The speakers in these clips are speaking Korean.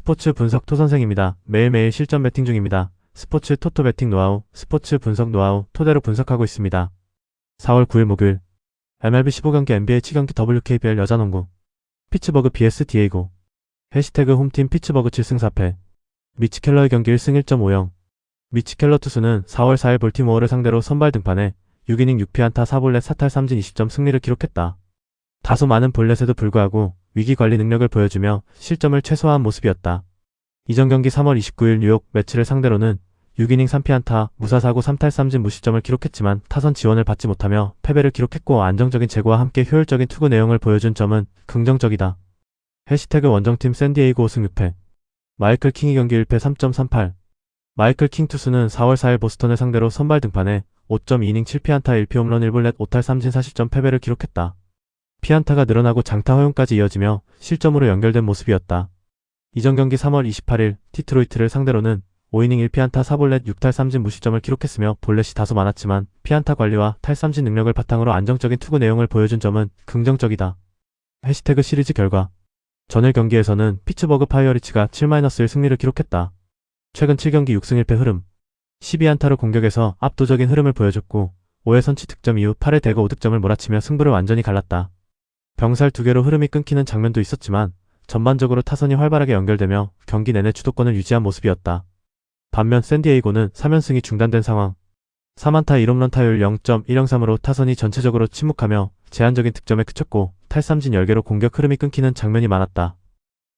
스포츠 분석 토선생입니다. 매일매일 실전 배팅 중입니다. 스포츠 토토 배팅 노하우, 스포츠 분석 노하우 토대로 분석하고 있습니다. 4월 9일 목요일 MLB 15경기 NBA 7경기 WKBL 여자농구 피츠버그 vs 디에이고 해시태그 홈팀 피츠버그 7승 4패 미치 켈러의 경기 1승 1.50 미치 켈러 투수는 4월 4일 볼티모어를 상대로 선발 등판해 6이닝 6피안타 4볼넷 4탈 3진 20점 승리를 기록했다. 다소 많은 볼넷에도 불구하고 위기관리 능력을 보여주며 실점을 최소화한 모습이었다. 이전 경기 3월 29일 뉴욕 매츠를 상대로는 6이닝 3피안타, 무사사구 3탈 3진 무실점을 기록했지만 타선 지원을 받지 못하며 패배를 기록했고 안정적인 제구와 함께 효율적인 투구 내용을 보여준 점은 긍정적이다. 해시태그 원정팀 샌디에이고 5승 6패 마이클 킹의 경기 1패 3.38 마이클 킹 투수는 4월 4일 보스턴을 상대로 선발 등판해 5.2이닝 7피안타 1피 홈런 1볼넷 5탈 3진 40점 패배를 기록했다. 피안타가 늘어나고 장타 허용까지 이어지며 실점으로 연결된 모습이었다. 이전 경기 3월 28일 디트로이트를 상대로는 5이닝 1피안타 4볼넷 6탈 3진 무실점을 기록했으며 볼넷이 다소 많았지만 피안타 관리와 탈삼진 능력을 바탕으로 안정적인 투구 내용을 보여준 점은 긍정적이다. 해시태그 시리즈 결과 전일 경기에서는 피츠버그 파이어리츠가 7-1 승리를 기록했다. 최근 7경기 6승 1패 흐름 12안타로 공격에서 압도적인 흐름을 보여줬고 5회 선취 득점 이후 8회 대거 5득점을 몰아치며 승부를 완전히 갈랐다. 병살 2개로 흐름이 끊기는 장면도 있었지만 전반적으로 타선이 활발하게 연결되며 경기 내내 주도권을 유지한 모습이었다. 반면 샌디에이고는 3연승이 중단된 상황 3안타 1홈런 타율 0.103으로 타선이 전체적으로 침묵하며 제한적인 득점에 그쳤고 탈삼진 10개로 공격 흐름이 끊기는 장면이 많았다.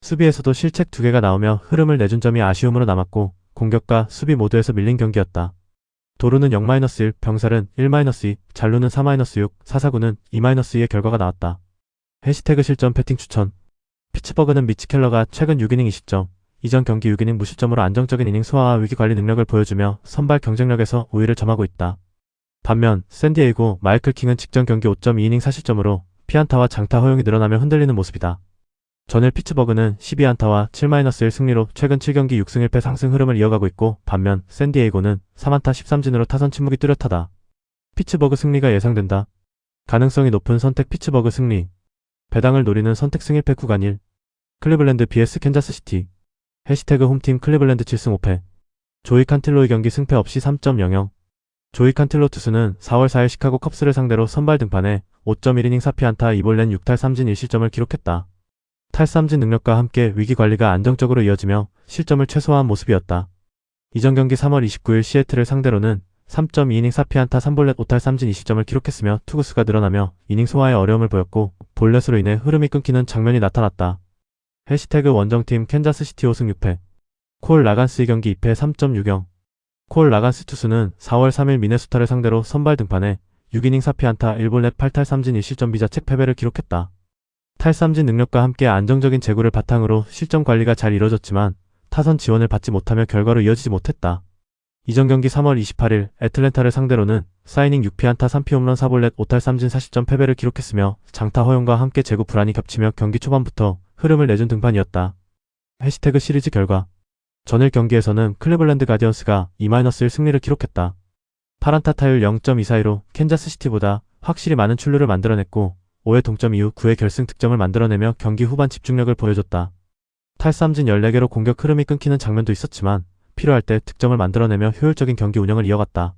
수비에서도 실책 2개가 나오며 흐름을 내준 점이 아쉬움으로 남았고 공격과 수비 모두에서 밀린 경기였다. 도루는 0-1, 병살은 1-2, 잔루는 4-6, 사사구는 2-2의 결과가 나왔다. 해시태그 실전 배팅 추천 피츠버그는 미치 켈러가 최근 6이닝 20점, 이전 경기 6이닝 무실점으로 안정적인 이닝 소화와 위기관리 능력을 보여주며 선발 경쟁력에서 우위를 점하고 있다. 반면 샌디에이고 마이클 킹은 직전 경기 5.2이닝 4실점으로 피안타와 장타 허용이 늘어나며 흔들리는 모습이다. 전일 피츠버그는 12안타와 7-1 승리로 최근 7경기 6승 1패 상승 흐름을 이어가고 있고 반면 샌디에이고는 3안타 13진으로 타선 침묵이 뚜렷하다. 피츠버그 승리가 예상된다. 가능성이 높은 선택 피츠버그 승리 배당을 노리는 선택 승 1패 구간 1 클리블랜드 vs 캔자스시티 해시태그 홈팀 클리블랜드 7승 5패 조이 칸틸로의 경기 승패 없이 3.00 조이 칸틸로 투수는 4월 4일 시카고 컵스를 상대로 선발 등판해 5.1이닝 4피안타 2볼넷 6탈 3진 1실점을 기록했다. 탈삼진 능력과 함께 위기관리가 안정적으로 이어지며 실점을 최소화한 모습이었다. 이전 경기 3월 29일 시애틀을 상대로는 3.2이닝 4피안타 3볼넷 5탈 3진 20점을 기록했으며 투구수가 늘어나며 이닝 소화에 어려움을 보였고 볼넷으로 인해 흐름이 끊기는 장면이 나타났다. 해시태그 원정팀 캔자스시티 5승 6패 콜 라간스의 경기 2패 3.60 콜 라간스 투수는 4월 3일 미네소타를 상대로 선발 등판해 6이닝 4피안타 1볼넷 8탈 3진 1실점 비자책 패배를 기록했다. 탈삼진 능력과 함께 안정적인 제구를 바탕으로 실점 관리가 잘 이뤄졌지만 타선 지원을 받지 못하며 결과로 이어지지 못했다. 이전 경기 3월 28일 애틀랜타를 상대로는 4이닝 6피안타 3피 홈런 4볼넷 5탈 3진 40점 패배를 기록했으며 장타 허용과 함께 제구 불안이 겹치며 경기 초반부터 흐름을 내준 등판이었다. 해시태그 시리즈 결과 전일 경기에서는 클리블랜드 가디언스가 2-1 승리를 기록했다. 8안타 타율 0.242로 캔자스시티보다 확실히 많은 출루를 만들어냈고 5회 동점 이후 9회 결승 득점을 만들어내며 경기 후반 집중력을 보여줬다. 탈삼진 14개로 공격 흐름이 끊기는 장면도 있었지만 필요할 때 득점을 만들어내며 효율적인 경기 운영을 이어갔다.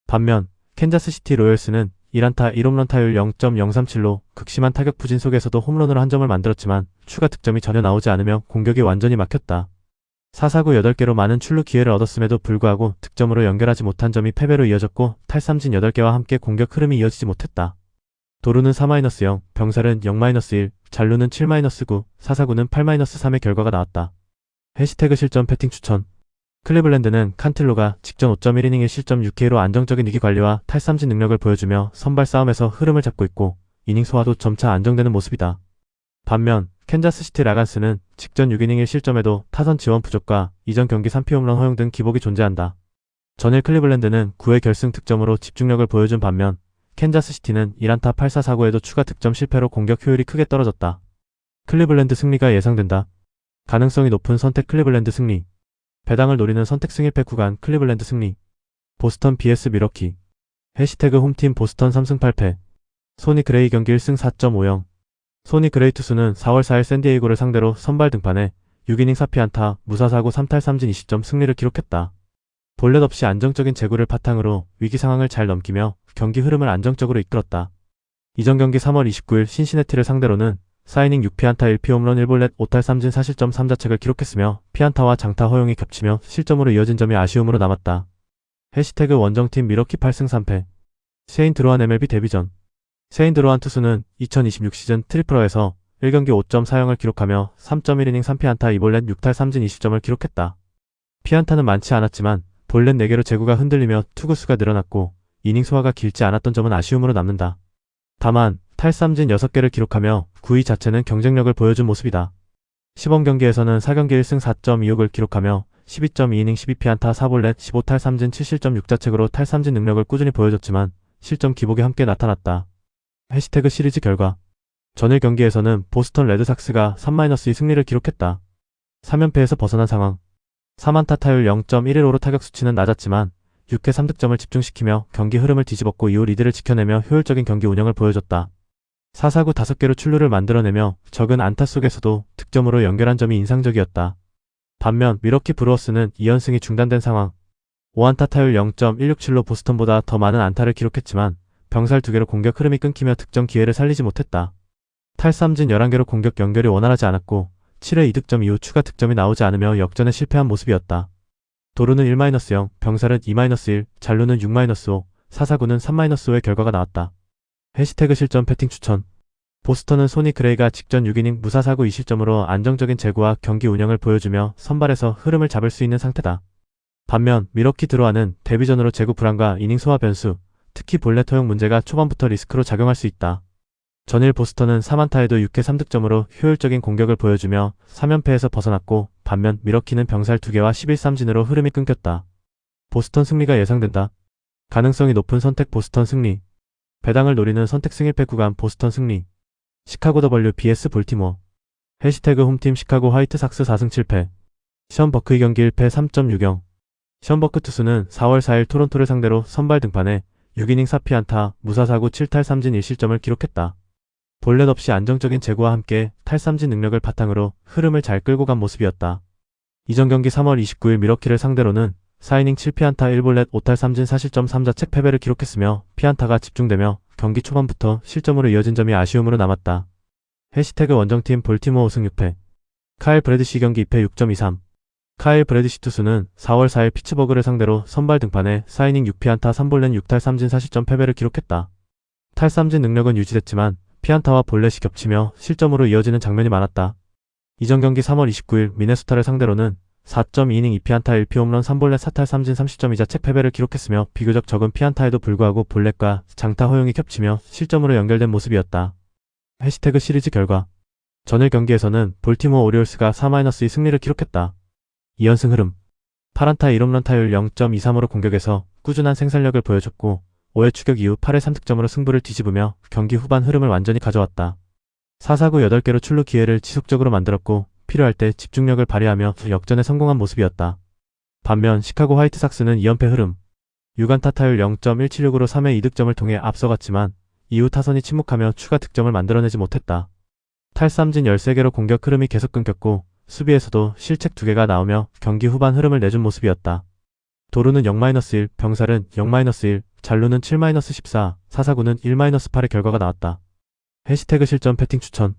반면 캔자스시티 로열스는 1안타 1홈런 타율 0.037로 극심한 타격 부진 속에서도 홈런으로 한 점을 만들었지만 추가 득점이 전혀 나오지 않으며 공격이 완전히 막혔다. 사사구 8개로 많은 출루 기회를 얻었음에도 불구하고 득점으로 연결하지 못한 점이 패배로 이어졌고 탈삼진 8개와 함께 공격 흐름이 이어지지 못했다. 도루는 4-0, 병살은 0-1, 잔루는 7-9, 사사구는 8-3의 결과가 나왔다. 해시태그 실전 배팅 추천 클리블랜드는 칸틸로가 직전 5.1이닝 1실점 6K로 안정적인 위기관리와 탈삼진 능력을 보여주며 선발 싸움에서 흐름을 잡고 있고 이닝 소화도 점차 안정되는 모습이다. 반면 캔자스시티 라간스는 직전 6이닝 1실점에도 타선 지원 부족과 이전 경기 3피 홈런 허용 등 기복이 존재한다. 전일 클리블랜드는 9회 결승 득점으로 집중력을 보여준 반면 캔자스시티는 1안타 8사4구에도 추가 득점 실패로 공격 효율이 크게 떨어졌다. 클리블랜드 승리가 예상된다. 가능성이 높은 선택 클리블랜드 승리 배당을 노리는 선택 승 1패 구간 클리블랜드 승리 보스턴 vs 미러키 해시태그 홈팀 보스턴 3승 8패 소니 그레이 경기 1승 4.50 소니 그레이 투수는 4월 4일 샌디에이고를 상대로 선발 등판해 6이닝 4피안타, 무사사구 3탈 3진 20점 승리를 기록했다. 볼넷 없이 안정적인 제구를 바탕으로 위기 상황을 잘 넘기며 경기 흐름을 안정적으로 이끌었다. 이전 경기 3월 29일 신시내티를 상대로는 4이닝 6피안타 1피홈런 1볼넷 5탈 3진 4실점 3자책을 기록했으며 피안타와 장타 허용이 겹치며 실점으로 이어진 점이 아쉬움으로 남았다. 해시태그 원정팀 미러키 8승 3패. 세인 드로한 MLB 데뷔전. 세인 드로한 투수는 2026 시즌 트리플러에서 1경기 5점 사용을 기록하며 3.1이닝 3피안타 2볼넷 6탈 3진 20점을 기록했다. 피안타는 많지 않았지만 볼넷 4개로 제구가 흔들리며 투구수가 늘어났고 이닝 소화가 길지 않았던 점은 아쉬움으로 남는다. 다만 탈삼진 6개를 기록하며 9위 자체는 경쟁력을 보여준 모습이다. 시범 경기에서는 4경기 1승 4.26을 기록하며 12.2이닝 12피안타 4볼넷 15탈 3진 7실점 6자책으로 탈삼진 능력을 꾸준히 보여줬지만 실점 기복이 함께 나타났다. 해시태그 시리즈 결과. 전일 경기에서는 보스턴 레드삭스가 3-2 승리를 기록했다. 3연패에서 벗어난 상황. 3안타 타율 0.115로 타격 수치는 낮았지만 6회 3득점을 집중시키며 경기 흐름을 뒤집었고 이후 리드를 지켜내며 효율적인 경기 운영을 보여줬다. 4사구 5개로 출루를 만들어내며 적은 안타 속에서도 득점으로 연결한 점이 인상적이었다. 반면 미러키 브루어스는 2연승이 중단된 상황. 5안타 타율 0.167로 보스턴보다 더 많은 안타를 기록했지만 병살 2개로 공격 흐름이 끊기며 득점 기회를 살리지 못했다. 탈삼진 11개로 공격 연결이 원활하지 않았고 7회 2득점 이후 추가 득점이 나오지 않으며 역전에 실패한 모습이었다. 도루는 1-0, 병살은 2-1, 잔루는 6-5, 사사구는 3-5의 결과가 나왔다. 해시태그 실점 패팅 추천. 보스턴은 소니 그레이가 직전 6이닝 무사사구 2실점으로 안정적인 제구와 경기 운영을 보여주며 선발에서 흐름을 잡을 수 있는 상태다. 반면 미러키 드로아는 데뷔전으로 제구 불안과 이닝 소화 변수, 특히 볼넷 허용 문제가 초반부터 리스크로 작용할 수 있다. 전일 보스턴은 3안타에도 6회 3득점으로 효율적인 공격을 보여주며 3연패에서 벗어났고 반면 미러키는 병살 2개와 11삼진으로 흐름이 끊겼다. 보스턴 승리가 예상된다. 가능성이 높은 선택 보스턴 승리. 배당을 노리는 선택 승일패 구간 보스턴 승리. 시카고 WBS 볼티모어. 해시태그 홈팀 시카고 화이트삭스 4승 7패. 션 버크의 경기 1패 3.60. 션 버크 투수는 4월 4일 토론토를 상대로 선발 등판해 6이닝 4피안타, 무사사구 7탈 3진 1실점을 기록했다. 볼넷 없이 안정적인 제구와 함께 탈삼진 능력을 바탕으로 흐름을 잘 끌고 간 모습이었다. 이전 경기 3월 29일 미러키를 상대로는 4이닝 7피안타 1볼넷 5탈 3진 4실점 3자책 패배를 기록했으며 피안타가 집중되며 경기 초반부터 실점으로 이어진 점이 아쉬움으로 남았다. 해시태그 원정팀 볼티모어 5승 6패. 카일 브래드시 경기 2패 6.23. 카일 브래드시 투수는 4월 4일 피츠버그를 상대로 선발 등판해 4이닝 6피안타 3볼넷 6탈 3진 4실점 패배를 기록했다. 탈삼진 능력은 유지됐지만 피안타와 볼넷이 겹치며 실점으로 이어지는 장면이 많았다. 이전 경기 3월 29일 미네소타를 상대로는 4.2이닝 2피안타 1피홈런 3볼넷 4탈 3진 30점 이자책 패배를 기록했으며 비교적 적은 피안타에도 불구하고 볼넷과 장타 허용이 겹치며 실점으로 연결된 모습이었다. 해시태그 시리즈 결과. 전일 경기에서는 볼티모어 오리올스가 4-2 승리를 기록했다. 2연승 흐름. 8안타 1홈런 타율 0.23으로 공격에서 꾸준한 생산력을 보여줬고 5회 추격 이후 8회 3득점으로 승부를 뒤집으며 경기 후반 흐름을 완전히 가져왔다. 4사구 8개로 출루 기회를 지속적으로 만들었고 필요할 때 집중력을 발휘하며 역전에 성공한 모습이었다. 반면 시카고 화이트삭스는 2연패 흐름. 6안타 타율 0.176으로 3회 2득점을 통해 앞서갔지만 이후 타선이 침묵하며 추가 득점을 만들어내지 못했다. 탈삼진 13개로 공격 흐름이 계속 끊겼고 수비에서도 실책 2개가 나오며 경기 후반 흐름을 내준 모습이었다. 도루는 0-1, 병살은 0-1, 잔루는 7-14, 사사구는 1-8의 결과가 나왔다. 해시태그 실점 패팅 추천.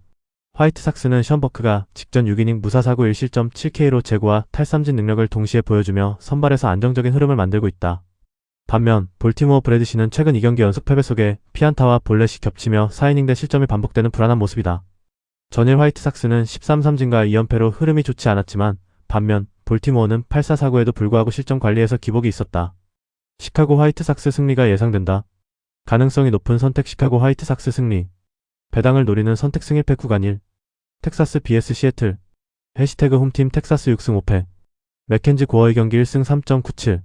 화이트삭스는 션 버크가 직전 6이닝 무사사구 1실점 7K로 제구와 탈삼진 능력을 동시에 보여주며 선발에서 안정적인 흐름을 만들고 있다. 반면 볼티모어 브래드시는 최근 2경기 연속 패배 속에 피안타와 볼넷이 겹치며 4이닝 대 실점이 반복되는 불안한 모습이다. 전일 화이트삭스는 13삼진과 2연패로 흐름이 좋지 않았지만 반면 볼티모어는 8-4-4구에도 불구하고 실점 관리에서 기복이 있었다. 시카고 화이트삭스 승리가 예상된다. 가능성이 높은 선택 시카고 화이트삭스 승리. 배당을 노리는 선택 승일패 구간 1. 텍사스 vs 시애틀. 해시태그 홈팀 텍사스 6승 5패. 맥켄지 고어의 경기 1승 3.97.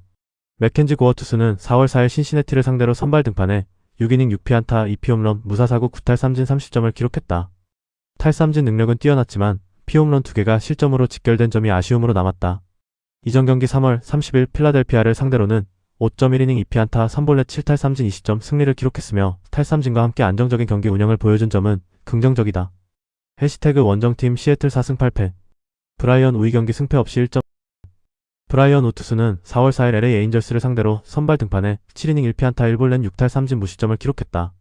맥켄지 고어 투수는 4월 4일 신시내티를 상대로 선발 등판해 6이닝 6피안타 2피홈런 무사사구 9탈 3진 30점을 기록했다. 탈삼진 능력은 뛰어났지만 피홈런 2개가 실점으로 직결된 점이 아쉬움으로 남았다. 이전 경기 3월 30일 필라델피아를 상대로는 5.1이닝 2피안타 3볼넷 7탈 3진 20점 승리를 기록했으며 탈삼진과 함께 안정적인 경기 운영을 보여준 점은 긍정적이다. 해시태그 원정팀 시애틀 4승 8패. 브라이언 우이 경기 승패 없이 1점. 브라이언 우 투수는 4월 4일 LA 에인절스를 상대로 선발 등판해 7이닝 1피안타 1볼넷 6탈 3진 무실점을 기록했다.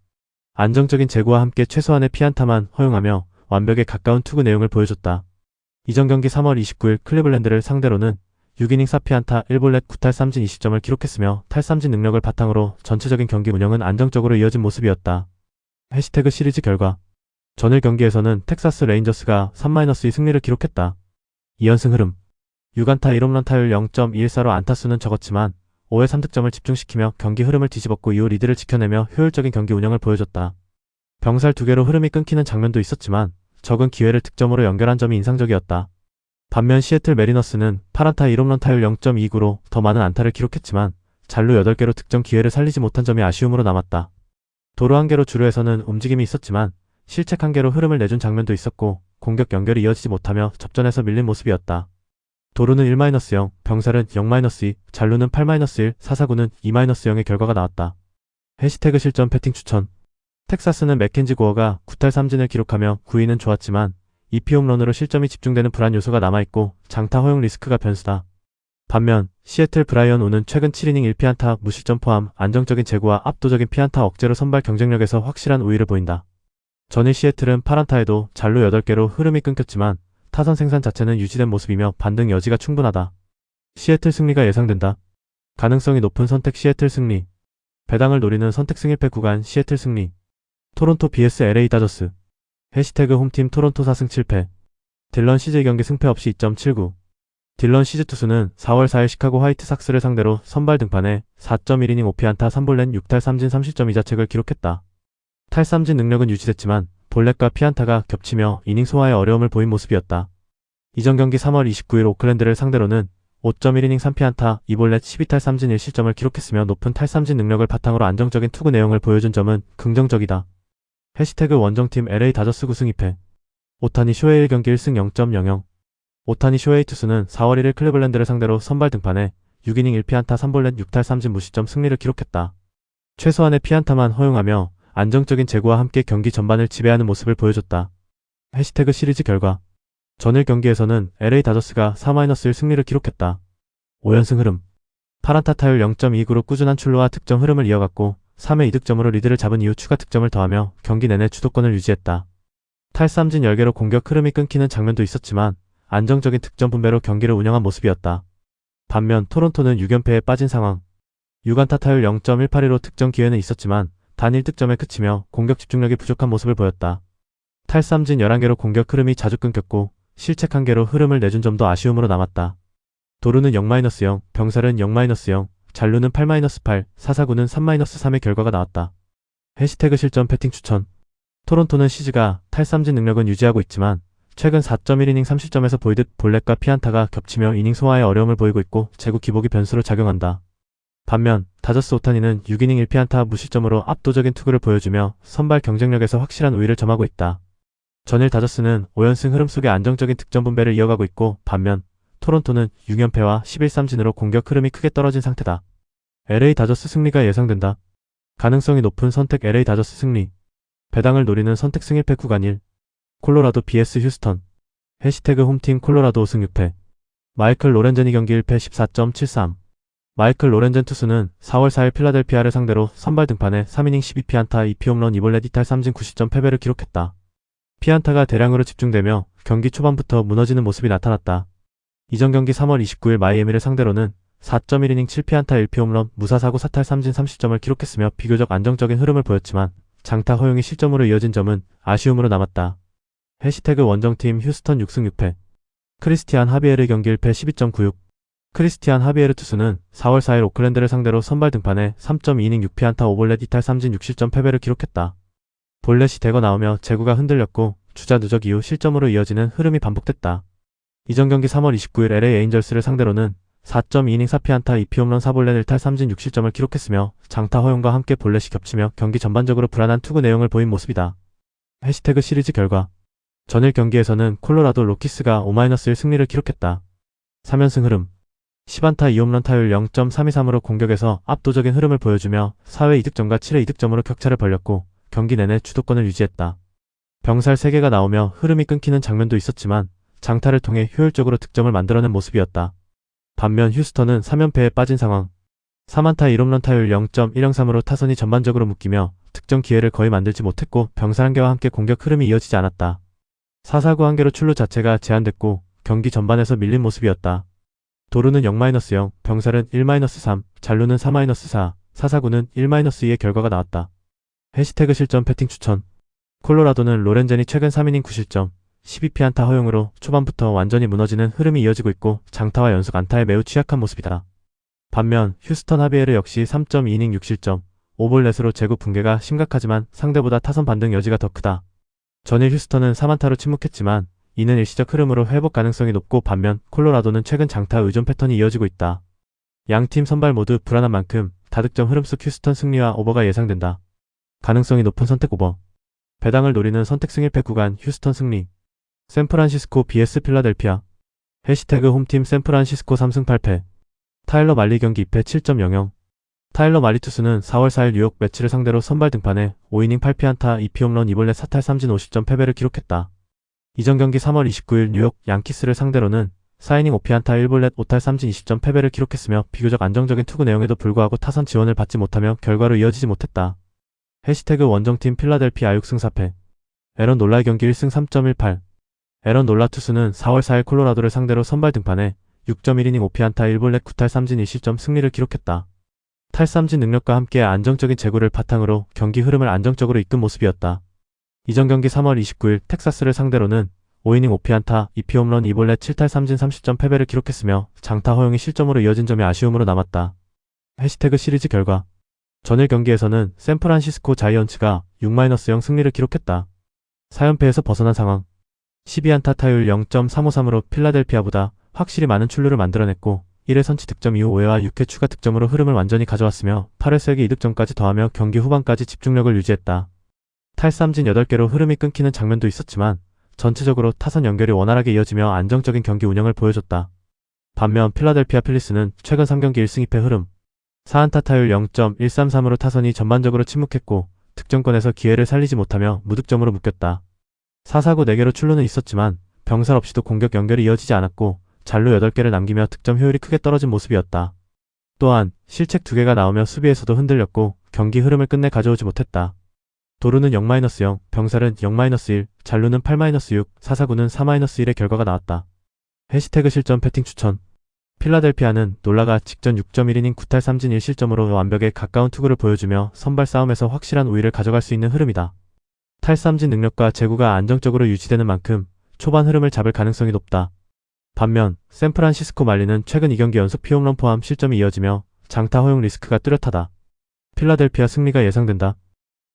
안정적인 제구와 함께 최소한의 피안타만 허용하며 완벽에 가까운 투구 내용을 보여줬다. 이전 경기 3월 29일 클리블랜드를 상대로는 6이닝 4피안타 1볼넷 9탈 3진 20점을 기록했으며 탈삼진 능력을 바탕으로 전체적인 경기 운영은 안정적으로 이어진 모습이었다. 해시태그 시리즈 결과 전일 경기에서는 텍사스 레인저스가 3-2 승리를 기록했다. 2연승 흐름 6안타 1홈런 타율 0.214로 안타수는 적었지만 5회 3득점을 집중시키며 경기 흐름을 뒤집었고 이후 리드를 지켜내며 효율적인 경기 운영을 보여줬다. 병살 2개로 흐름이 끊기는 장면도 있었지만 적은 기회를 득점으로 연결한 점이 인상적이었다. 반면 시애틀 메리너스는 8안타 1홈런 타율 0.29로 더 많은 안타를 기록했지만 잔루 8개로 득점 기회를 살리지 못한 점이 아쉬움으로 남았다. 도루 1개로 주루에서는 움직임이 있었지만 실책 1개로 흐름을 내준 장면도 있었고 공격 연결이 이어지지 못하며 접전에서 밀린 모습이었다. 도루는 1-0, 병살은 0-2, 잔루는 8-1, 사사구는 2-0의 결과가 나왔다. 해시태그 실점 패팅 추천 텍사스는 맥켄지 고어가 9탈 3진을 기록하며 9위는 좋았지만 2피 홈런으로 실점이 집중되는 불안 요소가 남아있고 장타 허용 리스크가 변수다. 반면 시애틀 브라이언 우는 최근 7이닝 1피안타 무실점 포함 안정적인 제구와 압도적인 피안타 억제로 선발 경쟁력에서 확실한 우위를 보인다. 전일 시애틀은 8안타에도 잔루 8개로 흐름이 끊겼지만 타선 생산 자체는 유지된 모습이며 반등 여지가 충분하다. 시애틀 승리가 예상된다. 가능성이 높은 선택 시애틀 승리. 배당을 노리는 선택 승일패 구간 시애틀 승리. 토론토 vs LA 다저스. 해시태그 홈팀 토론토 4승 7패. 딜런 시즈 경기 승패 없이 2.79. 딜런 시즈 투수는 4월 4일 시카고 화이트삭스를 상대로 선발 등판해 4.1이닝 5피안타 3볼넷 6탈 3진 30점 이자책을 기록했다. 탈삼진 능력은 유지됐지만 볼넷과 피안타가 겹치며 이닝 소화에 어려움을 보인 모습이었다. 이전 경기 3월 29일 오클랜드를 상대로는 5.1이닝 3피안타 2볼넷 12탈 3진 1실점을 기록했으며 높은 탈삼진 능력을 바탕으로 안정적인 투구 내용을 보여준 점은 긍정적이다. 해시태그 원정팀 LA 다저스 9승 2패. 오타니 쇼헤이 1경기 1승 0.00. 오타니 쇼헤이 투수는 4월 1일 클리블랜드를 상대로 선발 등판해 6이닝 1피안타 3볼넷 6탈 3진 무실점 승리를 기록했다. 최소한의 피안타만 허용하며 안정적인 제구와 함께 경기 전반을 지배하는 모습을 보여줬다. 해시태그 시리즈 결과 전일 경기에서는 LA 다저스가 4-1 승리를 기록했다. 5연승 흐름 8안타 타율 0.29로 꾸준한 출루와 득점 흐름을 이어갔고 3회 2득점으로 리드를 잡은 이후 추가 득점을 더하며 경기 내내 주도권을 유지했다. 탈삼진 10개로 공격 흐름이 끊기는 장면도 있었지만 안정적인 득점 분배로 경기를 운영한 모습이었다. 반면 토론토는 6연패에 빠진 상황. 6안타 타율 0.182로 득점 기회는 있었지만 단 1득점에 그치며 공격 집중력이 부족한 모습을 보였다. 탈삼진 11개로 공격 흐름이 자주 끊겼고 실책 1개로 흐름을 내준 점도 아쉬움으로 남았다. 도루는 0-0, 병살은 0-0, 잔루는 8-8, 사사구는 3-3의 결과가 나왔다. 해시태그 실점 패팅 추천 토론토는 시즈가 탈삼진 능력은 유지하고 있지만 최근 4.1이닝 3실점에서 보이듯 볼넷과 피안타가 겹치며 이닝 소화에 어려움을 보이고 있고 제구 기복이 변수로 작용한다. 반면 다저스 오타니는 6이닝 1피안타 무실점으로 압도적인 투구를 보여주며 선발 경쟁력에서 확실한 우위를 점하고 있다. 전일 다저스는 5연승 흐름 속에 안정적인 득점 분배를 이어가고 있고 반면 토론토는 6연패와 11삼진으로 공격 흐름이 크게 떨어진 상태다. LA 다저스 승리가 예상된다. 가능성이 높은 선택 LA 다저스 승리. 배당을 노리는 선택 승일패 구간 1. 콜로라도 vs 휴스턴. 해시태그 홈팀 콜로라도 5승 6패. 마이클 로렌젠이 경기 1패 14.73. 마이클 로렌젠 투수는 4월 4일 필라델피아를 상대로 선발 등판해 3이닝 12피안타 2피 홈런 2볼넷 2탈 3진 90점 패배를 기록했다. 피안타가 대량으로 집중되며 경기 초반부터 무너지는 모습이 나타났다. 이전 경기 3월 29일 마이애미를 상대로는 4.1이닝 7피안타 1피 홈런 무사사구 4탈 3진 30점을 기록했으며 비교적 안정적인 흐름을 보였지만 장타 허용이 실점으로 이어진 점은 아쉬움으로 남았다. 해시태그 원정팀 휴스턴 6승 6패. 크리스티안 하비에르 경기 1패 12.96. 크리스티안 하비에르 투수는 4월 4일 오클랜드를 상대로 선발 등판해 3.2이닝 6피안타 5볼넷 2탈 3진 6실점 패배를 기록했다. 볼넷이 대거 나오며 제구가 흔들렸고 주자 누적 이후 실점으로 이어지는 흐름이 반복됐다. 이전 경기 3월 29일 LA 에인절스를 상대로는 4.2이닝 4피안타 2피 홈런 4볼넷 1탈 3진 6실점을 기록했으며 장타 허용과 함께 볼넷이 겹치며 경기 전반적으로 불안한 투구 내용을 보인 모습이다. 해시태그 시리즈 결과 전일 경기에서는 콜로라도 로키스가 5-1 승리를 기록했다. 3연승 흐름 10안타 2홈런 타율 0.323으로 공격에서 압도적인 흐름을 보여주며 4회 2득점과 7회 2득점으로 격차를 벌렸고 경기 내내 주도권을 유지했다. 병살 3개가 나오며 흐름이 끊기는 장면도 있었지만 장타를 통해 효율적으로 득점을 만들어낸 모습이었다. 반면 휴스턴은 3연패에 빠진 상황. 4안타 1홈런 타율 0.103으로 타선이 전반적으로 묶이며 득점 기회를 거의 만들지 못했고 병살 한개와 함께 공격 흐름이 이어지지 않았다. 4사구 한개로 출루 자체가 제한됐고 경기 전반에서 밀린 모습이었다. 도루는 0-0, 병살은 1-3, 잔루는 4-4, 4사구는 1-2의 결과가 나왔다. 해시태그 실점 배팅 추천. 콜로라도는 로렌젠이 최근 3이닝 9실점, 12피안타 허용으로 초반부터 완전히 무너지는 흐름이 이어지고 있고 장타와 연속 안타에 매우 취약한 모습이다. 반면 휴스턴 하비에르 역시 3.2이닝 6실점, 5볼넷으로 제구 붕괴가 심각하지만 상대보다 타선 반등 여지가 더 크다. 전일 휴스턴은 3안타로 침묵했지만 이는 일시적 흐름으로 회복 가능성이 높고 반면 콜로라도는 최근 장타 의존 패턴이 이어지고 있다. 양팀 선발 모두 불안한 만큼 다득점 흐름 속 휴스턴 승리와 오버가 예상된다. 가능성이 높은 선택 오버. 배당을 노리는 선택 승일패 구간 휴스턴 승리. 샌프란시스코 vs 필라델피아. 해시태그 홈팀 샌프란시스코 3승 8패. 타일러 말리 경기 2패 7.00. 타일러 말리 투수는 4월 4일 뉴욕 매치를 상대로 선발 등판해 5이닝 8피안타 2피홈런 2볼넷 4탈 3진 50점 패배를 기록했다. 이전 경기 3월 29일 뉴욕 양키스를 상대로는 4이닝 5피안타 1볼넷 5탈 3진 20점 패배를 기록했으며 비교적 안정적인 투구 내용에도 불구하고 타선 지원을 받지 못하며 결과로 이어지지 못했다. 해시태그 원정팀 필라델피아 6승 4패. 에런 놀라의 경기 1승 3.18. 에런 놀라 투수는 4월 4일 콜로라도를 상대로 선발 등판해 6.1이닝 5피안타 1볼넷 9탈 3진 1실점 승리를 기록했다. 탈삼진 능력과 함께 안정적인 제구를 바탕으로 경기 흐름을 안정적으로 이끈 모습이었다. 이전 경기 3월 29일 텍사스를 상대로는 5이닝 5피안타 2피홈런 2볼넷 7탈 3진 30점 패배를 기록했으며 장타 허용이 실점으로 이어진 점이 아쉬움으로 남았다. 해시태그 시리즈 결과. 전일 경기에서는 샌프란시스코 자이언츠가 6-0 승리를 기록했다. 4연패에서 벗어난 상황. 12안타 타율 0.353으로 필라델피아보다 확실히 많은 출루를 만들어냈고 1회 선취 득점 이후 5회와 6회 추가 득점으로 흐름을 완전히 가져왔으며 8회 세기 2득점까지 더하며 경기 후반까지 집중력을 유지했다. 탈삼진 8개로 흐름이 끊기는 장면도 있었지만 전체적으로 타선 연결이 원활하게 이어지며 안정적인 경기 운영을 보여줬다. 반면 필라델피아 필리스는 최근 3경기 1승 2패 흐름. 4안타 타율 0.133으로 타선이 전반적으로 침묵했고 득점권에서 기회를 살리지 못하며 무득점으로 묶였다. 4사구 4개로 출루는 있었지만 병살 없이도 공격 연결이 이어지지 않았고 잔루 8개를 남기며 득점 효율이 크게 떨어진 모습이었다. 또한 실책 2개가 나오며 수비에서도 흔들렸고 경기 흐름을 끝내 가져오지 못했다. 도루는 0-0, 병살은 0-1, 잔루는 8-6, 4사구는 4-1의 결과가 나왔다. 해시태그 실점 패팅 추천. 필라델피아는 놀라가 직전 6.1이닝 9탈 3진 1실점으로 완벽에 가까운 투구를 보여주며 선발 싸움에서 확실한 우위를 가져갈 수 있는 흐름이다. 탈삼진 능력과 제구가 안정적으로 유지되는 만큼 초반 흐름을 잡을 가능성이 높다. 반면 샌프란시스코 말리는 최근 2경기 연속 피홈런 포함 실점이 이어지며 장타 허용 리스크가 뚜렷하다. 필라델피아 승리가 예상된다.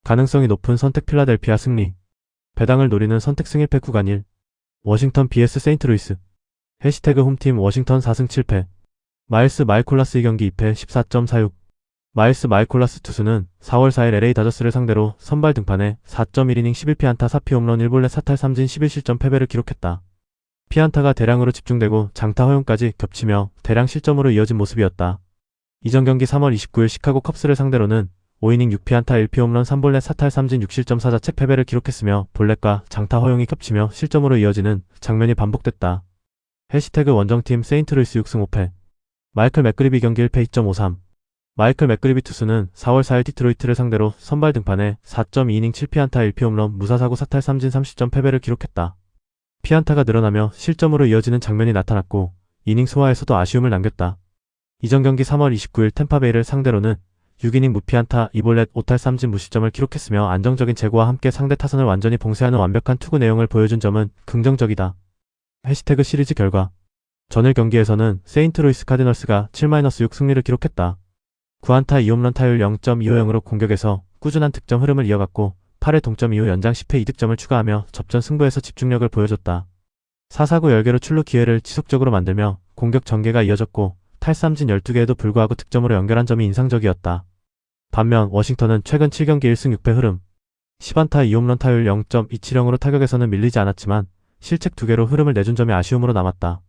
가능성이 높은 선택 필라델피아 승리. 배당을 노리는 선택 승일패 구간 1. 워싱턴 vs 세인트루이스. 해시태그 홈팀 워싱턴 4승 7패. 마일스 마이콜라스 2경기 2패 14.46. 마일스 마이콜라스 투수는 4월 4일 LA 다저스를 상대로 선발 등판해 4.1이닝 11피안타 4피홈런 1볼넷 4탈 3진 11실점 패배를 기록했다. 피안타가 대량으로 집중되고 장타 허용까지 겹치며 대량 실점으로 이어진 모습이었다. 이전 경기 3월 29일 시카고 컵스를 상대로는 5이닝 6피안타 1피홈런 3볼넷 4탈 3진 6실점 4자책 패배를 기록했으며 볼넷과 장타 허용이 겹치며 실점으로 이어지는 장면이 반복됐다. 해시태그 원정팀 세인트루이스 6승 5패. 마이클 맥그리비 경기 1패 2.53. 마이클 맥그리비 투수는 4월 4일 디트로이트를 상대로 선발 등판해 4.2이닝 7피안타 1피홈런 무사사구 4탈 3진 30점 패배를 기록했다. 피안타가 늘어나며 실점으로 이어지는 장면이 나타났고 이닝 소화에서도 아쉬움을 남겼다. 이전 경기 3월 29일 템파베이를 상대로는 6이닝 무피안타 2볼넷 5탈 3진 무실점을 기록했으며 안정적인 제구와 함께 상대 타선을 완전히 봉쇄하는 완벽한 투구 내용을 보여준 점은 긍정적이다. 해시태그 시리즈 결과. 전일 경기에서는 세인트루이스 카디널스가 7-6 승리를 기록했다. 9안타 2홈런 타율 0.250으로 공격에서 꾸준한 득점 흐름을 이어갔고 8회 동점 이후 연장 10회 2득점을 추가하며 접전 승부에서 집중력을 보여줬다. 4사구 10개로 출루 기회를 지속적으로 만들며 공격 전개가 이어졌고 탈삼진 12개에도 불구하고 득점으로 연결한 점이 인상적이었다. 반면 워싱턴은 최근 7경기 1승 6패 흐름. 10안타 2홈런 타율 0.270으로 타격에서는 밀리지 않았지만 실책 2개로 흐름을 내준 점이 아쉬움으로 남았다.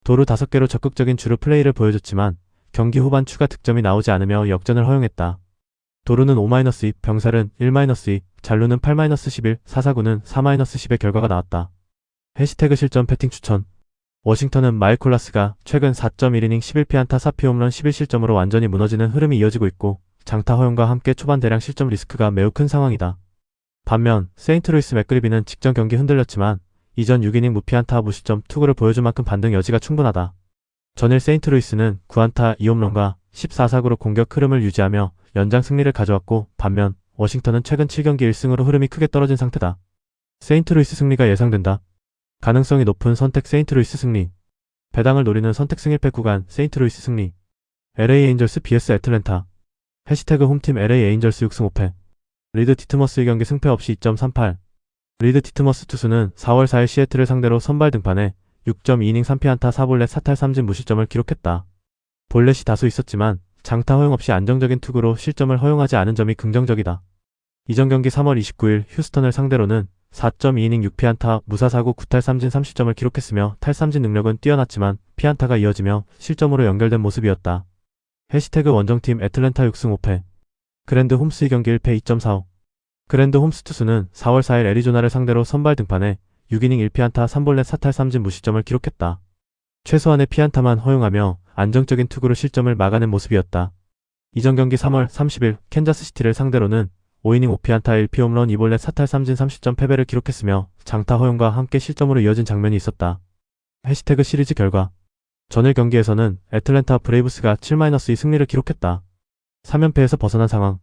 도루 5개로 적극적인 주루 플레이를 보여줬지만 경기 후반 추가 득점이 나오지 않으며 역전을 허용했다. 도루는 5-2, 병살은 1-2, 잔루는 8-11, 4사구는 4-10의 결과가 나왔다. 해시태그 실점 배팅 추천. 워싱턴은 마이콜라스가 최근 4.1이닝 11피안타 4피홈런 11실점으로 완전히 무너지는 흐름이 이어지고 있고 장타 허용과 함께 초반 대량 실점 리스크가 매우 큰 상황이다. 반면 세인트루이스 맥그리비는 직전 경기 흔들렸지만 이전 6이닝 무피안타 무실점 투구를 보여줄 만큼 반등 여지가 충분하다. 전일 세인트루이스는 9안타 2홈런과 14사구로 공격 흐름을 유지하며 연장 승리를 가져왔고 반면 워싱턴은 최근 7경기 1승으로 흐름이 크게 떨어진 상태다. 세인트루이스 승리가 예상된다. 가능성이 높은 선택 세인트루이스 승리. 배당을 노리는 선택 승일패 구간 세인트루이스 승리. LA 에인절스 vs 애틀랜타. 해시태그 홈팀 LA 에인절스 6승 5패. 리드 티트머스의 경기 승패 없이 2.38. 리드 티트머스 투수는 4월 4일 시애틀을 상대로 선발 등판해 6.2이닝 3피안타 4볼넷 4탈 3진 무실점을 기록했다. 볼넷이 다수 있었지만 장타 허용 없이 안정적인 투구로 실점을 허용하지 않은 점이 긍정적이다. 이전 경기 3월 29일 휴스턴을 상대로는 4.2이닝 6피안타 무사사구 9탈 3진 30점을 기록했으며 탈삼진 능력은 뛰어났지만 피안타가 이어지며 실점으로 연결된 모습이었다. 해시태그 원정팀 애틀랜타 6승 5패. 그랜드 홈스의 경기 1패 2.45. 그랜드 홈스 투수는 4월 4일 애리조나를 상대로 선발 등판해 6이닝 1피안타 3볼넷 4탈 3진 무실점을 기록했다. 최소한의 피안타만 허용하며 안정적인 투구로 실점을 막아낸 모습이었다. 이전 경기 3월 30일 캔자스시티를 상대로는 5이닝 5피안타 1피홈런 2볼넷 4탈 3진 30점 패배를 기록했으며 장타 허용과 함께 실점으로 이어진 장면이 있었다. 해시태그 시리즈 결과. 전일 경기에서는 애틀랜타 브레이브스가 7-2 승리를 기록했다. 3연패에서 벗어난 상황.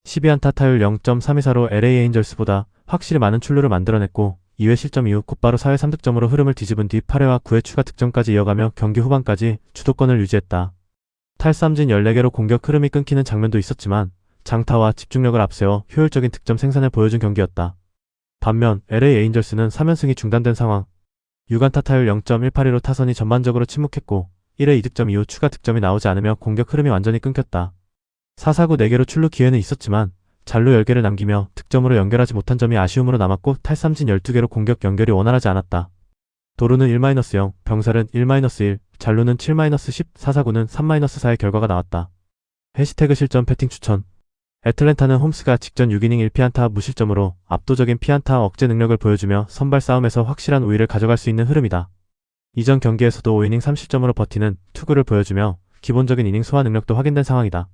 12안타 타율 0.324로 LA 에인절스보다 확실히 많은 출루를 만들어냈고 2회 실점 이후 곧바로 4회 3득점으로 흐름을 뒤집은 뒤 8회와 9회 추가 득점까지 이어가며 경기 후반까지 주도권을 유지했다. 탈삼진 14개로 공격 흐름이 끊기는 장면도 있었지만 장타와 집중력을 앞세워 효율적인 득점 생산을 보여준 경기였다. 반면 LA 에인절스는 3연승이 중단된 상황. 6안타 타율 0.182로 타선이 전반적으로 침묵했고 1회 2득점 이후 추가 득점이 나오지 않으며 공격 흐름이 완전히 끊겼다. 4사구 4개로 출루 기회는 있었지만 잔루 10개를 남기며 득점으로 연결하지 못한 점이 아쉬움으로 남았고 탈삼진 12개로 공격 연결이 원활하지 않았다. 도루는 1-0, 병살은 1-1, 잔루는 7-10, 4사구는 3-4의 결과가 나왔다. 해시태그 실점 배팅 추천. 애틀랜타는 홈스가 직전 6이닝 1피안타 무실점으로 압도적인 피안타 억제 능력을 보여주며 선발 싸움에서 확실한 우위를 가져갈 수 있는 흐름이다. 이전 경기에서도 5이닝 3실점으로 버티는 투구를 보여주며 기본적인 이닝 소화 능력도 확인된 상황이다.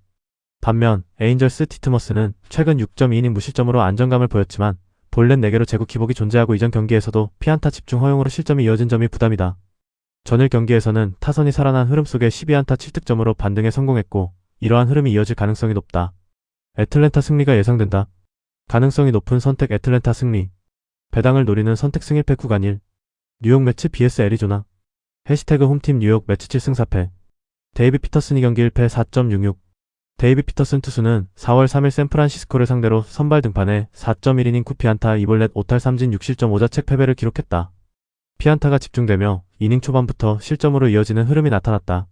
반면 에인절스 티트머스는 최근 6.2이닝 무실점으로 안정감을 보였지만 볼넷 4개로 제구 기복이 존재하고 이전 경기에서도 피안타 집중 허용으로 실점이 이어진 점이 부담이다. 전일 경기에서는 타선이 살아난 흐름 속에 12안타 7득점으로 반등에 성공했고 이러한 흐름이 이어질 가능성이 높다. 애틀랜타 승리가 예상된다. 가능성이 높은 선택 애틀랜타 승리. 배당을 노리는 선택 승일패 구간 1. 뉴욕 매츠 vs 애리조나. 해시태그 홈팀 뉴욕 매츠 7승 4패. 데이비 피터슨이 경기 1패 4.66. 데이비 피터슨 투수는 4월 3일 샌프란시스코를 상대로 선발 등판해 4.1이닝 9피안타 2볼넷 5탈 3진 6실점 5자책 패배를 기록했다. 피안타가 집중되며 이닝 초반부터 실점으로 이어지는 흐름이 나타났다.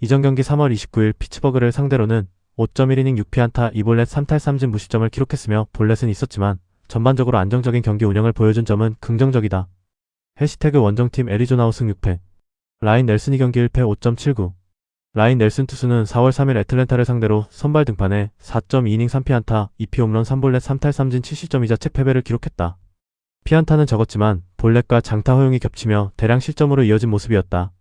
이전 경기 3월 29일 피츠버그를 상대로는 5.1이닝 6피안타 2볼넷 3탈 3진 무실점을 기록했으며 볼넷은 있었지만 전반적으로 안정적인 경기 운영을 보여준 점은 긍정적이다. 해시태그 원정팀 애리조나 5승 6패. 라인 넬슨이 경기 1패 5.79. 라인 넬슨 투수는 4월 3일 애틀랜타를 상대로 선발 등판해 4.2이닝 3피안타 2피홈런 3볼넷 3탈 3진 7실점 2자책 패배를 기록했다. 피안타는 적었지만 볼넷과 장타 허용이 겹치며 대량 실점으로 이어진 모습이었다.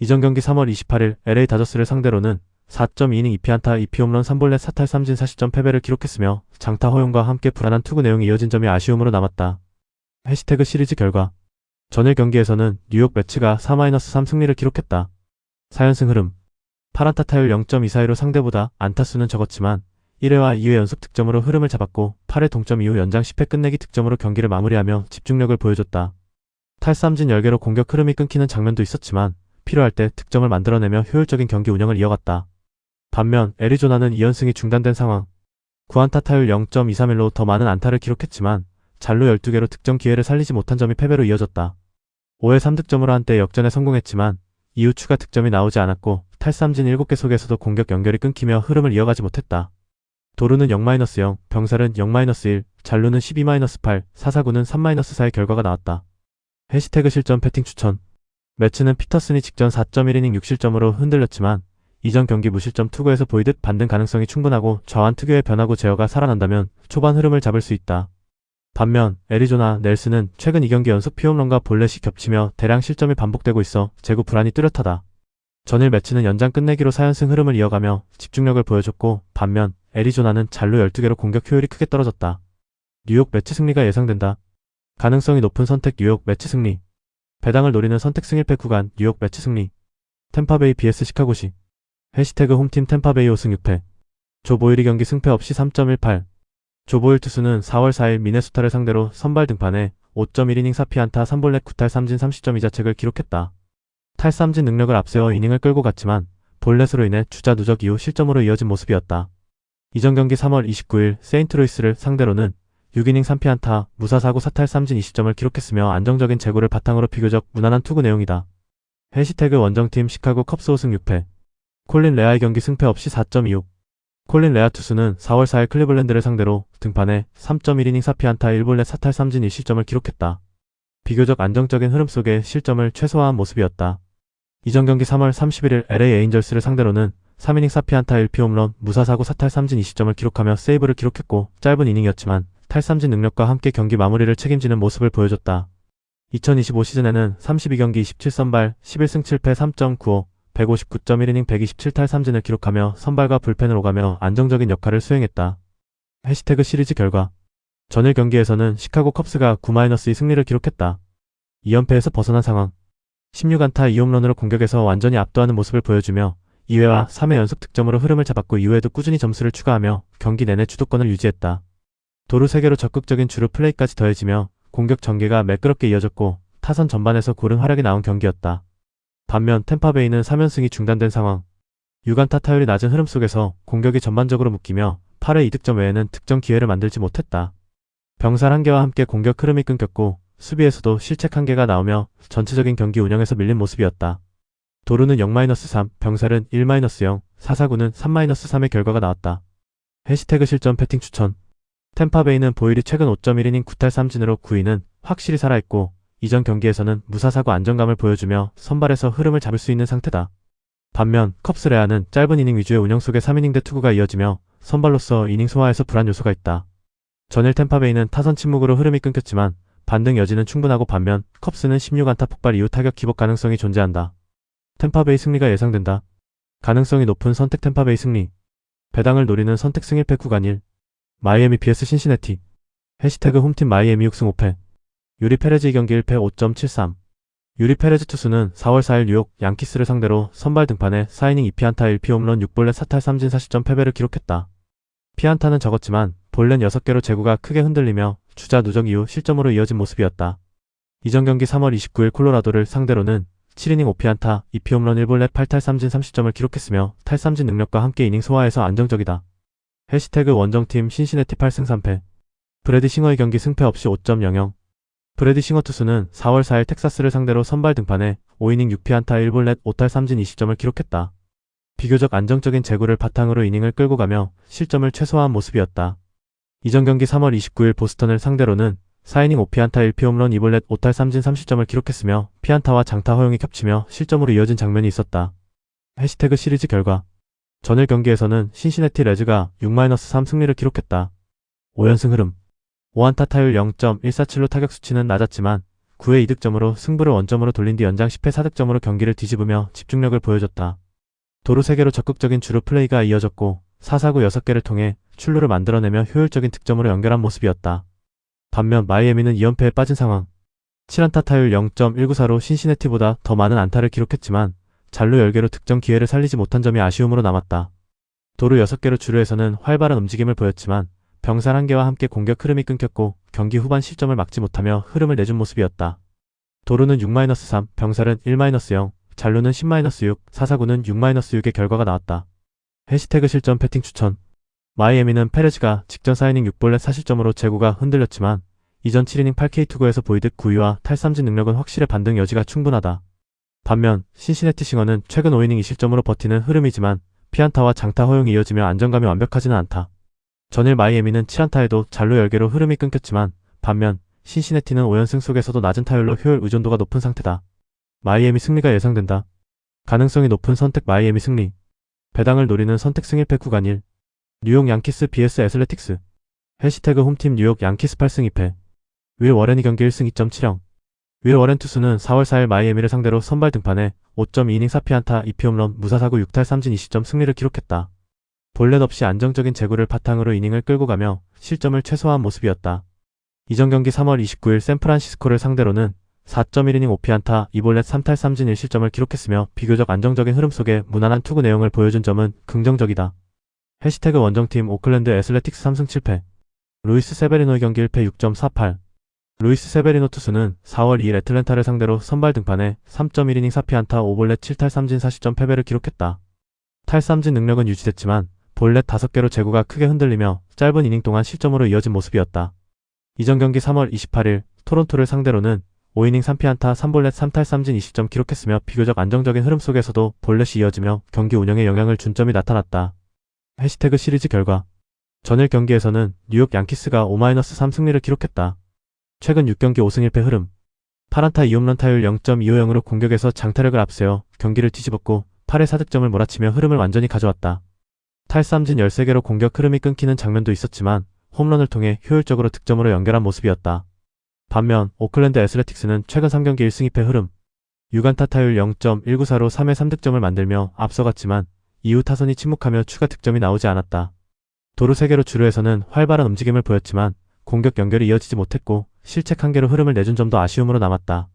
이전 경기 3월 28일 LA 다저스를 상대로는 4.2이닝 2피안타 2피홈런 3볼넷 4탈 3진 4실점 패배를 기록했으며 장타 허용과 함께 불안한 투구 내용이 이어진 점이 아쉬움으로 남았다. 해시태그 시리즈 결과. 전일 경기에서는 뉴욕 매츠가 4-3 승리를 기록했다. 4연승 흐름. 8안타 타율 0.242로 상대보다 안타수는 적었지만 1회와 2회 연속 득점으로 흐름을 잡았고 8회 동점 이후 연장 10회 끝내기 득점으로 경기를 마무리하며 집중력을 보여줬다. 탈삼진 10개로 공격 흐름이 끊기는 장면도 있었지만 필요할 때 득점을 만들어내며 효율적인 경기 운영을 이어갔다. 반면 애리조나는 2연승이 중단된 상황. 9안타 타율 0.231로 더 많은 안타를 기록했지만 잔루 12개로 득점 기회를 살리지 못한 점이 패배로 이어졌다. 5회 3득점으로 한때 역전에 성공했지만 이후 추가 득점이 나오지 않았고 탈삼진 7개 속에서도 공격 연결이 끊기며 흐름을 이어가지 못했다. 도루는 0-0, 병살은 0-1, 잔루는 12-8, 4사구는 3-4의 결과가 나왔다. 해시태그 실점 배팅 추천. 매츠는 피터슨이 직전 4.1이닝 6실점으로 흔들렸지만 이전 경기 무실점 투구에서 보이듯 반등 가능성이 충분하고 좌완 특유의 변화구 제어가 살아난다면 초반 흐름을 잡을 수 있다. 반면 애리조나 넬스는 최근 2경기 연속 피홈런과 볼넷이 겹치며 대량 실점이 반복되고 있어 제구 불안이 뚜렷하다. 전일 매치는 연장 끝내기로 4연승 흐름을 이어가며 집중력을 보여줬고, 반면 애리조나는 잔루 12개로 공격 효율이 크게 떨어졌다. 뉴욕 매치 승리가 예상된다. 가능성이 높은 선택 뉴욕 매치 승리. 배당을 노리는 선택 승일패 구간 뉴욕 매치 승리. 템파베이 vs 시카고시. 해시태그 홈팀 템파베이 5승 6패. 조 보일이 경기 승패 없이 3.18. 조 보일 투수는 4월 4일 미네소타를 상대로 선발 등판해 5.1이닝 4피안타 3볼넷 9탈 3진 30점 이자책을 기록했다. 탈삼진 능력을 앞세워 이닝을 끌고 갔지만 볼넷으로 인해 주자 누적 이후 실점으로 이어진 모습이었다. 이전 경기 3월 29일 세인트루이스를 상대로는 6이닝 3피안타 무사사구 4탈 3진 20점을 기록했으며 안정적인 제구를 바탕으로 비교적 무난한 투구 내용이다. 해시태그 원정팀 시카고 컵스 5승 6패. 콜린 레아의 경기 승패 없이 4.26. 콜린 레아 투수는 4월 4일 클리블랜드를 상대로 등판해 3.1이닝 4피안타 1볼넷 4탈 3진 1실점을 기록했다. 비교적 안정적인 흐름 속에 실점을 최소화한 모습이었다. 이전 경기 3월 31일 LA 에인절스를 상대로는 3이닝 4피안타 1피홈런 무사사구 4탈 3진 20점을 기록하며 세이브를 기록했고, 짧은 이닝이었지만 탈삼진 능력과 함께 경기 마무리를 책임지는 모습을 보여줬다. 2025 시즌에는 32경기 27선발 11승 7패 3.95, 159.1이닝 127탈 삼진을 기록하며 선발과 불펜을 오가며 안정적인 역할을 수행했다. 해시태그 시리즈 결과. 전일 경기에서는 시카고 컵스가 9-2 승리를 기록했다. 2연패에서 벗어난 상황. 16안타 2홈런으로 공격에서 완전히 압도하는 모습을 보여주며 2회와 3회 연속 득점으로 흐름을 잡았고, 이후에도 꾸준히 점수를 추가하며 경기 내내 주도권을 유지했다. 도루 3개로 적극적인 주루 플레이까지 더해지며 공격 전개가 매끄럽게 이어졌고, 타선 전반에서 고른 활약이 나온 경기였다. 반면 템파베이는 3연승이 중단된 상황. 6안타 타율이 낮은 흐름 속에서 공격이 전반적으로 묶이며 8회 2득점 외에는 득점 기회를 만들지 못했다. 병살 한개와 함께 공격 흐름이 끊겼고, 수비에서도 실책 한개가 나오며 전체적인 경기 운영에서 밀린 모습이었다. 도루는 0-3, 병살은 1-0, 사사구는 3-3의 결과가 나왔다. 해시태그 실점 패팅 추천. 템파베이는 보일이 최근 5.1이닝 9탈 3진으로 9위는 확실히 살아있고, 이전 경기에서는 무사사구 안정감을 보여주며 선발에서 흐름을 잡을 수 있는 상태다. 반면 컵스 레아는 짧은 이닝 위주의 운영 속에 3이닝 대 투구가 이어지며 선발로서 이닝 소화에서 불안 요소가 있다. 전일 템파베이는 타선 침묵으로 흐름이 끊겼지만 반등 여지는 충분하고, 반면 컵스는 16안타 폭발 이후 타격 기복 가능성이 존재한다. 템파베이 승리가 예상된다. 가능성이 높은 선택 템파베이 승리. 배당을 노리는 선택 승일패 구간 1. 마이애미 vs 신시내티. 해시태그 홈팀 마이애미 6승 5패. 유리 페레즈 경기 1패 5.73. 유리 페레즈 투수는 4월 4일 뉴욕 양키스를 상대로 선발 등판해 4이닝 2피안타 1피홈런 6볼넷 4탈 3진 40점 패배를 기록했다. 피안타는 적었지만 볼넷 6개로 제구가 크게 흔들리며 주자 누적 이후 실점으로 이어진 모습이었다. 이전 경기 3월 29일 콜로라도를 상대로는 7이닝 5피안타 2피홈런 1볼넷 8탈 3진 30점을 기록했으며 탈삼진 능력과 함께 이닝 소화에서 안정적이다. 해시태그 원정팀 신시내티 8승 3패. 브래디 싱어의 경기 승패 없이 5.00. 브래디 싱어 투수는 4월 4일 텍사스를 상대로 선발 등판해 5이닝 6피안타 1볼넷 5탈 3진 20점을 기록했다. 비교적 안정적인 제구를 바탕으로 이닝을 끌고 가며 실점을 최소화한 모습이었다. 이전 경기 3월 29일 보스턴을 상대로는 4이닝 5피안타 1피홈런 2볼넷 5탈 3진 30점을 기록했으며 피안타와 장타 허용이 겹치며 실점으로 이어진 장면이 있었다. 해시태그 시리즈 결과. 전일 경기에서는 신시내티 레즈가 6-3 승리를 기록했다. 5연승 흐름. 5안타 타율 0.147로 타격 수치는 낮았지만 9회 2득점으로 승부를 원점으로 돌린 뒤 연장 10회 4득점으로 경기를 뒤집으며 집중력을 보여줬다. 도루 3개로 적극적인 주루 플레이가 이어졌고, 사사구 6개를 통해 출루를 만들어내며 효율적인 득점으로 연결한 모습이었다. 반면 마이애미는 2연패에 빠진 상황. 7안타 타율 0.194로 신시내티보다 더 많은 안타를 기록했지만 잔루 10개로 득점 기회를 살리지 못한 점이 아쉬움으로 남았다. 도루 6개로 주루에서는 활발한 움직임을 보였지만 병살 한개와 함께 공격 흐름이 끊겼고, 경기 후반 실점을 막지 못하며 흐름을 내준 모습이었다. 도루는 6-3, 병살은 1-0, 잔루는 10-6, 사사구는 6-6의 결과가 나왔다. 해시태그 실점 패팅 추천. 마이애미는 페레즈가 직전 4이닝 6볼넷 4실점으로 제구가 흔들렸지만 이전 7이닝 8K 투구에서 보이듯 9위와 탈삼진 능력은 확실히 반등 여지가 충분하다. 반면 신시내티 싱어는 최근 5이닝 2실점으로 버티는 흐름이지만 피안타와 장타 허용이 이어지며 안정감이 완벽하지는 않다. 전일 마이애미는 7안타에도 잔루 10개로 흐름이 끊겼지만 반면 신시내티는 5연승 속에서도 낮은 타율로 효율 의존도가 높은 상태다. 마이애미 승리가 예상된다. 가능성이 높은 선택 마이애미 승리. 배당을 노리는 선택 승일패 구간 1. 뉴욕 양키스 vs 애슬레틱스. 해시태그 홈팀 뉴욕 양키스 8승 2패. 윌 워렌이 경기 1승 2.7형. 윌 워렌 투수는 4월 4일 마이애미를 상대로 선발 등판해 5.2이닝 4피안타 2피홈런 무사사구 6탈 3진 20점 승리를 기록했다. 볼넷 없이 안정적인 제구를 바탕으로 이닝을 끌고 가며 실점을 최소화한 모습이었다. 이전 경기 3월 29일 샌프란시스코를 상대로는 4.1이닝 5피안타 2볼넷 3탈 3진 1실점을 기록했으며 비교적 안정적인 흐름 속에 무난한 투구 내용을 보여준 점은 긍정적이다. 해시태그 원정팀 오클랜드 애슬레틱스 3승 7패. 루이스 세베리노의 경기 1패 6.48. 루이스 세베리노 투수는 4월 2일 애틀랜타를 상대로 선발 등판해 3.1이닝 4피안타 5볼넷 7탈 3진 4실점 패배를 기록했다. 탈삼진 능력은 유지됐지만 볼넷 5개로 제구가 크게 흔들리며 짧은 이닝 동안 실점으로 이어진 모습이었다. 이전 경기 3월 28일 토론토를 상대로는 5이닝 3피안타 3볼넷 3탈 3진 20점 기록했으며 비교적 안정적인 흐름 속에서도 볼넷이 이어지며 경기 운영에 영향을 준 점이 나타났다. 해시태그 시리즈 결과. 전일 경기에서는 뉴욕 양키스가 5-3 승리를 기록했다. 최근 6경기 5승 1패 흐름. 8안타 2홈런 타율 0.250으로 공격에서 장타력을 앞세워 경기를 뒤집었고 8회 4득점을 몰아치며 흐름을 완전히 가져왔다. 탈삼진 13개로 공격 흐름이 끊기는 장면도 있었지만 홈런을 통해 효율적으로 득점으로 연결한 모습이었다. 반면 오클랜드 애슬레틱스는 최근 3경기 1승 2패 흐름. 6안타 타율 0.194로 3회 3득점을 만들며 앞서갔지만 이후 타선이 침묵하며 추가 득점이 나오지 않았다. 도루 3개로 주루에서는 활발한 움직임을 보였지만 공격 연결이 이어지지 못했고 실책 1개로 흐름을 내준 점도 아쉬움으로 남았다.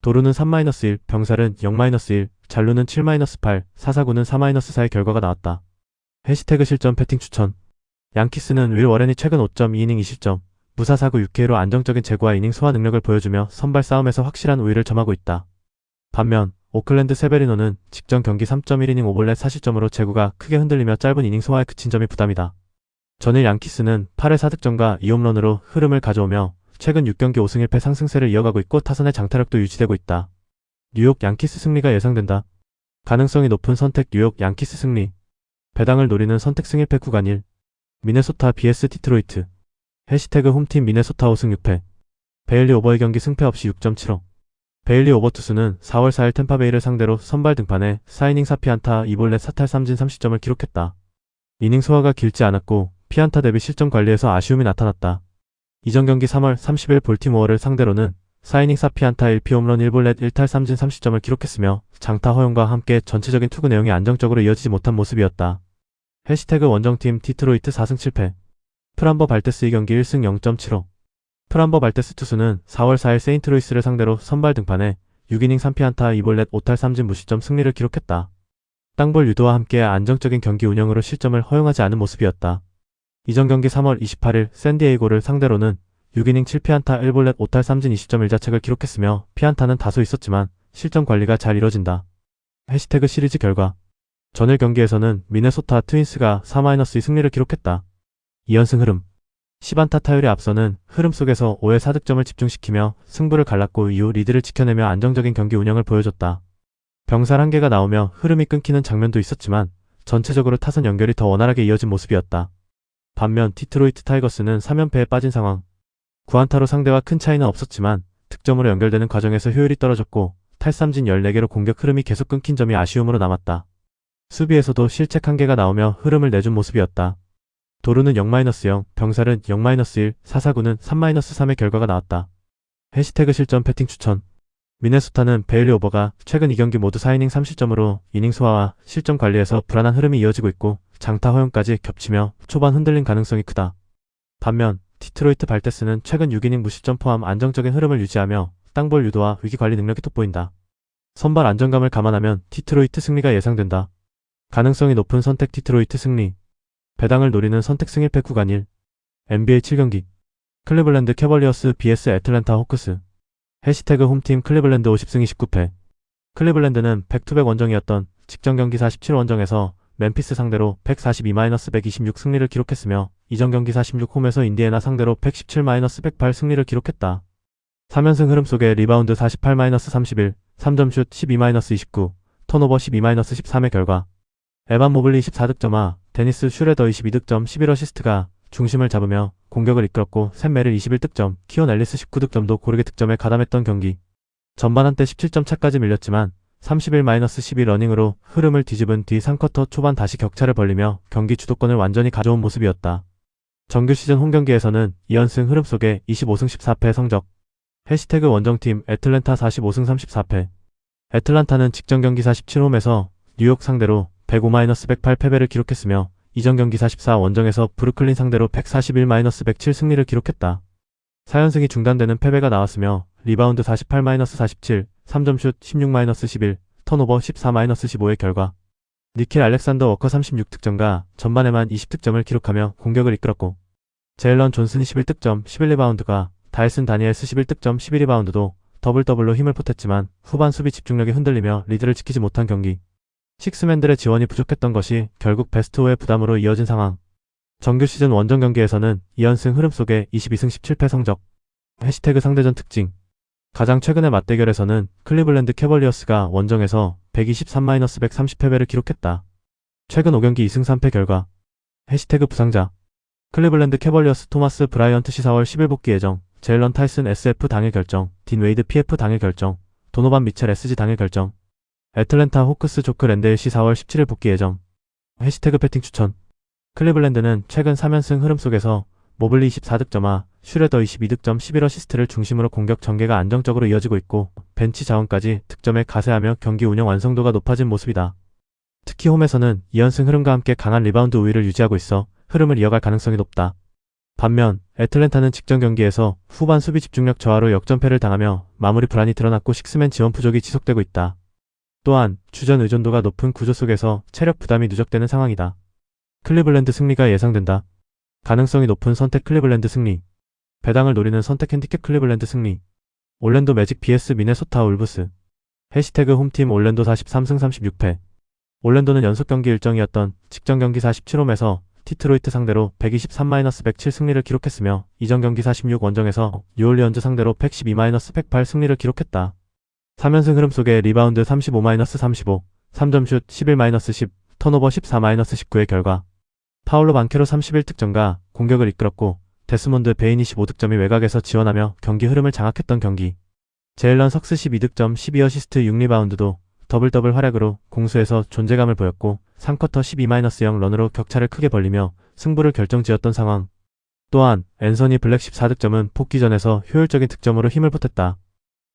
도루는 3-1, 병살은 0-1, 잔루는 7-8, 사사구는 4-4의 결과가 나왔다. 해시태그 실점 배팅 추천. 양키스는 윌 워렌이 최근 5.2이닝 2실점, 무사사구 6회로 안정적인 제구와 이닝 소화 능력을 보여주며 선발 싸움에서 확실한 우위를 점하고 있다. 반면 오클랜드 세베리노는 직전 경기 3.1이닝 5볼넷 4실점으로 제구가 크게 흔들리며 짧은 이닝 소화에 그친 점이 부담이다. 전일 양키스는 8회 4득점과 2홈런으로 흐름을 가져오며 최근 6경기 5승 1패 상승세를 이어가고 있고 타선의 장타력도 유지되고 있다. 뉴욕 양키스 승리가 예상된다. 가능성이 높은 선택 뉴욕 양키스 승리. 배당을 노리는 선택 승 1패 구간 1. 미네소타 vs 디트로이트. 해시태그 홈팀 미네소타 5승 6패. 베일리 오버의 경기 승패 없이 6.75. 베일리 오버 투수는 4월 4일 템파베이를 상대로 선발 등판해 4이닝 4피안타 2볼넷 4탈 3진 30점을 기록했다. 이닝 소화가 길지 않았고 피안타 대비 실점 관리에서 아쉬움이 나타났다. 이전 경기 3월 30일 볼티모어를 상대로는 4이닝 4피안타 1피홈런 1볼넷 1탈 3진 30점을 기록했으며 장타 허용과 함께 전체적인 투구 내용이 안정적으로 이어지지 못한 모습이었다. 해시태그 원정팀 디트로이트 4승 7패. 프란버 발테스의 경기 1승 0.75. 프란버 발테스 투수는 4월 4일 세인트루이스를 상대로 선발 등판해 6이닝 3피안타 2볼넷 5탈 3진 무실점 승리를 기록했다. 땅볼 유도와 함께 안정적인 경기 운영으로 실점을 허용하지 않은 모습이었다. 이전 경기 3월 28일 샌디에이고를 상대로는 6이닝 7피안타 1볼넷 5탈 3진 20점 1자책을 기록했으며 피안타는 다소 있었지만 실점 관리가 잘 이뤄진다. 해시태그 시리즈 결과. 전일 경기에서는 미네소타 트윈스가 4-2 승리를 기록했다. 2연승 흐름. 10안타 타율에 앞서는 흐름 속에서 5회 4득점을 집중시키며 승부를 갈랐고 이후 리드를 지켜내며 안정적인 경기 운영을 보여줬다. 병살 1개가 나오며 흐름이 끊기는 장면도 있었지만 전체적으로 타선 연결이 더 원활하게 이어진 모습이었다. 반면 디트로이트 타이거스는 3연패에 빠진 상황. 9안타로 상대와 큰 차이는 없었지만 득점으로 연결되는 과정에서 효율이 떨어졌고 탈삼진 14개로 공격 흐름이 계속 끊긴 점이 아쉬움으로 남았다. 수비에서도 실책 1개가 나오며 흐름을 내준 모습이었다. 도루는 0-0, 병살은 0-1, 사사구는 3-3의 결과가 나왔다. 해시태그 실점 배팅 추천. 미네소타는 베일리 오버가 최근 2경기 모두 4이닝 3실점으로 이닝 소화와 실점 관리에서 불안한 흐름이 이어지고 있고 장타 허용까지 겹치며 초반 흔들린 가능성이 크다. 반면 디트로이트 발테스는 최근 6이닝 무실점 포함 안정적인 흐름을 유지하며 땅볼 유도와 위기 관리 능력이 돋보인다. 선발 안정감을 감안하면 디트로이트 승리가 예상된다. 가능성이 높은 선택 디트로이트 승리. 배당을 노리는 선택 승 1패 구간 1. NBA 7경기. 클리블랜드 캐벌리어스 vs 애틀랜타 호크스. 해시태그 홈팀 클리블랜드 50승 29패. 클리블랜드는 백투백 원정이었던 직전 경기 47 원정에서 멤피스 상대로 142-126 승리를 기록했으며 이전 경기 46 홈에서 인디애나 상대로 117-108 승리를 기록했다. 3연승 흐름 속에 리바운드 48-31, 3점슛 12-29, 턴오버 12-13의 결과. 에반 모블리 24득점과 데니스 슈레더 22득점 11어시스트가 중심을 잡으며 공격을 이끌었고 샘 메릴 21득점, 키온 앨리스 19득점도 고르게 득점에 가담했던 경기. 전반 한때 17점 차까지 밀렸지만 31-12 러닝으로 흐름을 뒤집은 뒤 3쿼터 초반 다시 격차를 벌리며 경기 주도권을 완전히 가져온 모습이었다. 정규 시즌 홈경기에서는 2연승 흐름 속에 25승 14패 성적. 해시태그 원정팀 애틀랜타 45승 34패. 애틀랜타는 직전 경기 47홈에서 뉴욕 상대로 105-108 패배를 기록했으며 이전 경기 44 원정에서 브루클린 상대로 141-107 승리를 기록했다. 4연승이 중단되는 패배가 나왔으며 리바운드 48-47, 3점슛 16-11, 턴오버 14-15의 결과 니킬 알렉산더 워커 36득점과 전반에만 20득점을 기록하며 공격을 이끌었고 제일런 존슨 21득점 11리바운드가 다이슨 다니엘스 11득점 12리바운드도 더블더블로 힘을 보탰지만 후반 수비 집중력이 흔들리며 리드를 지키지 못한 경기. 식스맨들의 지원이 부족했던 것이 결국 베스트4의 부담으로 이어진 상황. 정규 시즌 원정 경기에서는 2연승 흐름 속에 22승 17패 성적. 해시태그 상대전 특징. 가장 최근의 맞대결에서는 클리블랜드 캐벌리어스가 원정에서 123-130 패배를 기록했다. 최근 5경기 2승 3패 결과. 해시태그 부상자. 클리블랜드 캐벌리어스 토마스 브라이언트 시 4월 10일 복귀 예정. 제일런 타이슨 SF 당일 결정. 딘 웨이드 PF 당일 결정. 도노반 미첼 SG 당일 결정. 애틀랜타 호크스 조크 랜델 시 4월 17일 복귀 예정. 해시태그 배팅 추천. 클리블랜드는 최근 3연승 흐름 속에서 모블리 24득점화, 슈레더 22득점 11어시스트를 중심으로 공격 전개가 안정적으로 이어지고 있고 벤치 자원까지 득점에 가세하며 경기 운영 완성도가 높아진 모습이다. 특히 홈에서는 2연승 흐름과 함께 강한 리바운드 우위를 유지하고 있어 흐름을 이어갈 가능성이 높다. 반면 애틀랜타는 직전 경기에서 후반 수비 집중력 저하로 역전패를 당하며 마무리 불안이 드러났고 식스맨 지원 부족이 지속되고 있다. 또한 주전 의존도가 높은 구조 속에서 체력 부담이 누적되는 상황이다. 클리블랜드 승리가 예상된다. 가능성이 높은 선택 클리블랜드 승리. 배당을 노리는 선택 핸디캡 클리블랜드 승리. 올랜도 매직 vs 미네소타 울브스. 해시태그 홈팀 올랜도 43승 36패. 올랜도는 연속 경기 일정이었던 직전 경기 47홈에서 디트로이트 상대로 123-107 승리를 기록했으며 이전 경기 46 원정에서 뉴올리언즈 상대로 112-108 승리를 기록했다. 3연승 흐름 속에 리바운드 35-35, 3점슛 11-10, 턴오버 14-19의 결과 파울로 반케로 31득점과 공격을 이끌었고 데스몬드 베인 25득점이 외곽에서 지원하며 경기 흐름을 장악했던 경기. 제일런 석스 12득점 12어시스트 6리바운드도 더블더블 활약으로 공수에서 존재감을 보였고 3쿼터 12-0 런으로 격차를 크게 벌리며 승부를 결정지었던 상황. 또한 앤서니 블랙 14득점은 복귀전에서 효율적인 득점으로 힘을 보탰다.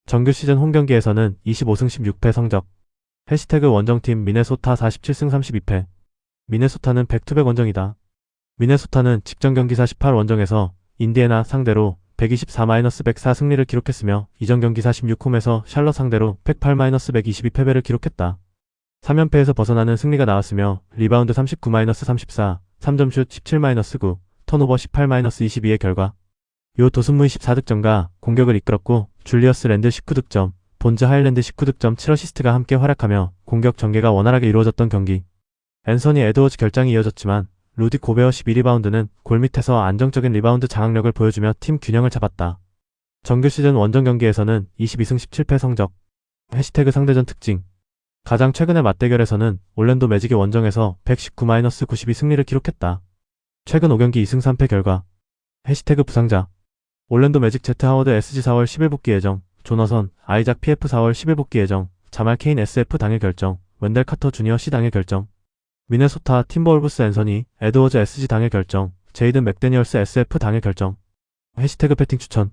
정규 시즌 홈경기에서는 25승 16패 성적. 해시태그 원정팀 미네소타 47승 32패. 미네소타는 백투백 원정이다. 미네소타는 직전 경기 48 원정에서 인디애나 상대로 124-104 승리를 기록했으며 이전 경기 46홈에서 샬럿 상대로 108-122 패배를 기록했다. 3연패에서 벗어나는 승리가 나왔으며 리바운드 39-34, 3점슛 17-9, 턴오버 18-22의 결과 요 도슨무이 14득점과 공격을 이끌었고 줄리어스 랜들 19득점, 본즈 하일랜드 19득점 7어시스트가 함께 활약하며 공격 전개가 원활하게 이루어졌던 경기. 앤서니 에드워즈 결장이 이어졌지만 루디 고베어 12리바운드는 골 밑에서 안정적인 리바운드 장악력을 보여주며 팀 균형을 잡았다. 정규 시즌 원정 경기에서는 22승 17패 성적. 해시태그 상대전 특징. 가장 최근의 맞대결에서는 올랜도 매직의 원정에서 119-92 승리를 기록했다. 최근 5경기 2승 3패 결과. 해시태그 부상자. 올랜도 매직 제트 하워드 SG 4월 10일 복귀 예정. 조너선, 아이작 PF 4월 10일 복귀 예정. 자말 케인 SF 당일 결정. 웬델 카터 주니어 C 당일 결정. 미네소타 팀버울브스 앤서니, 에드워즈 SG 당일 결정. 제이든 맥데니얼스 SF 당일 결정. 해시태그 배팅 추천.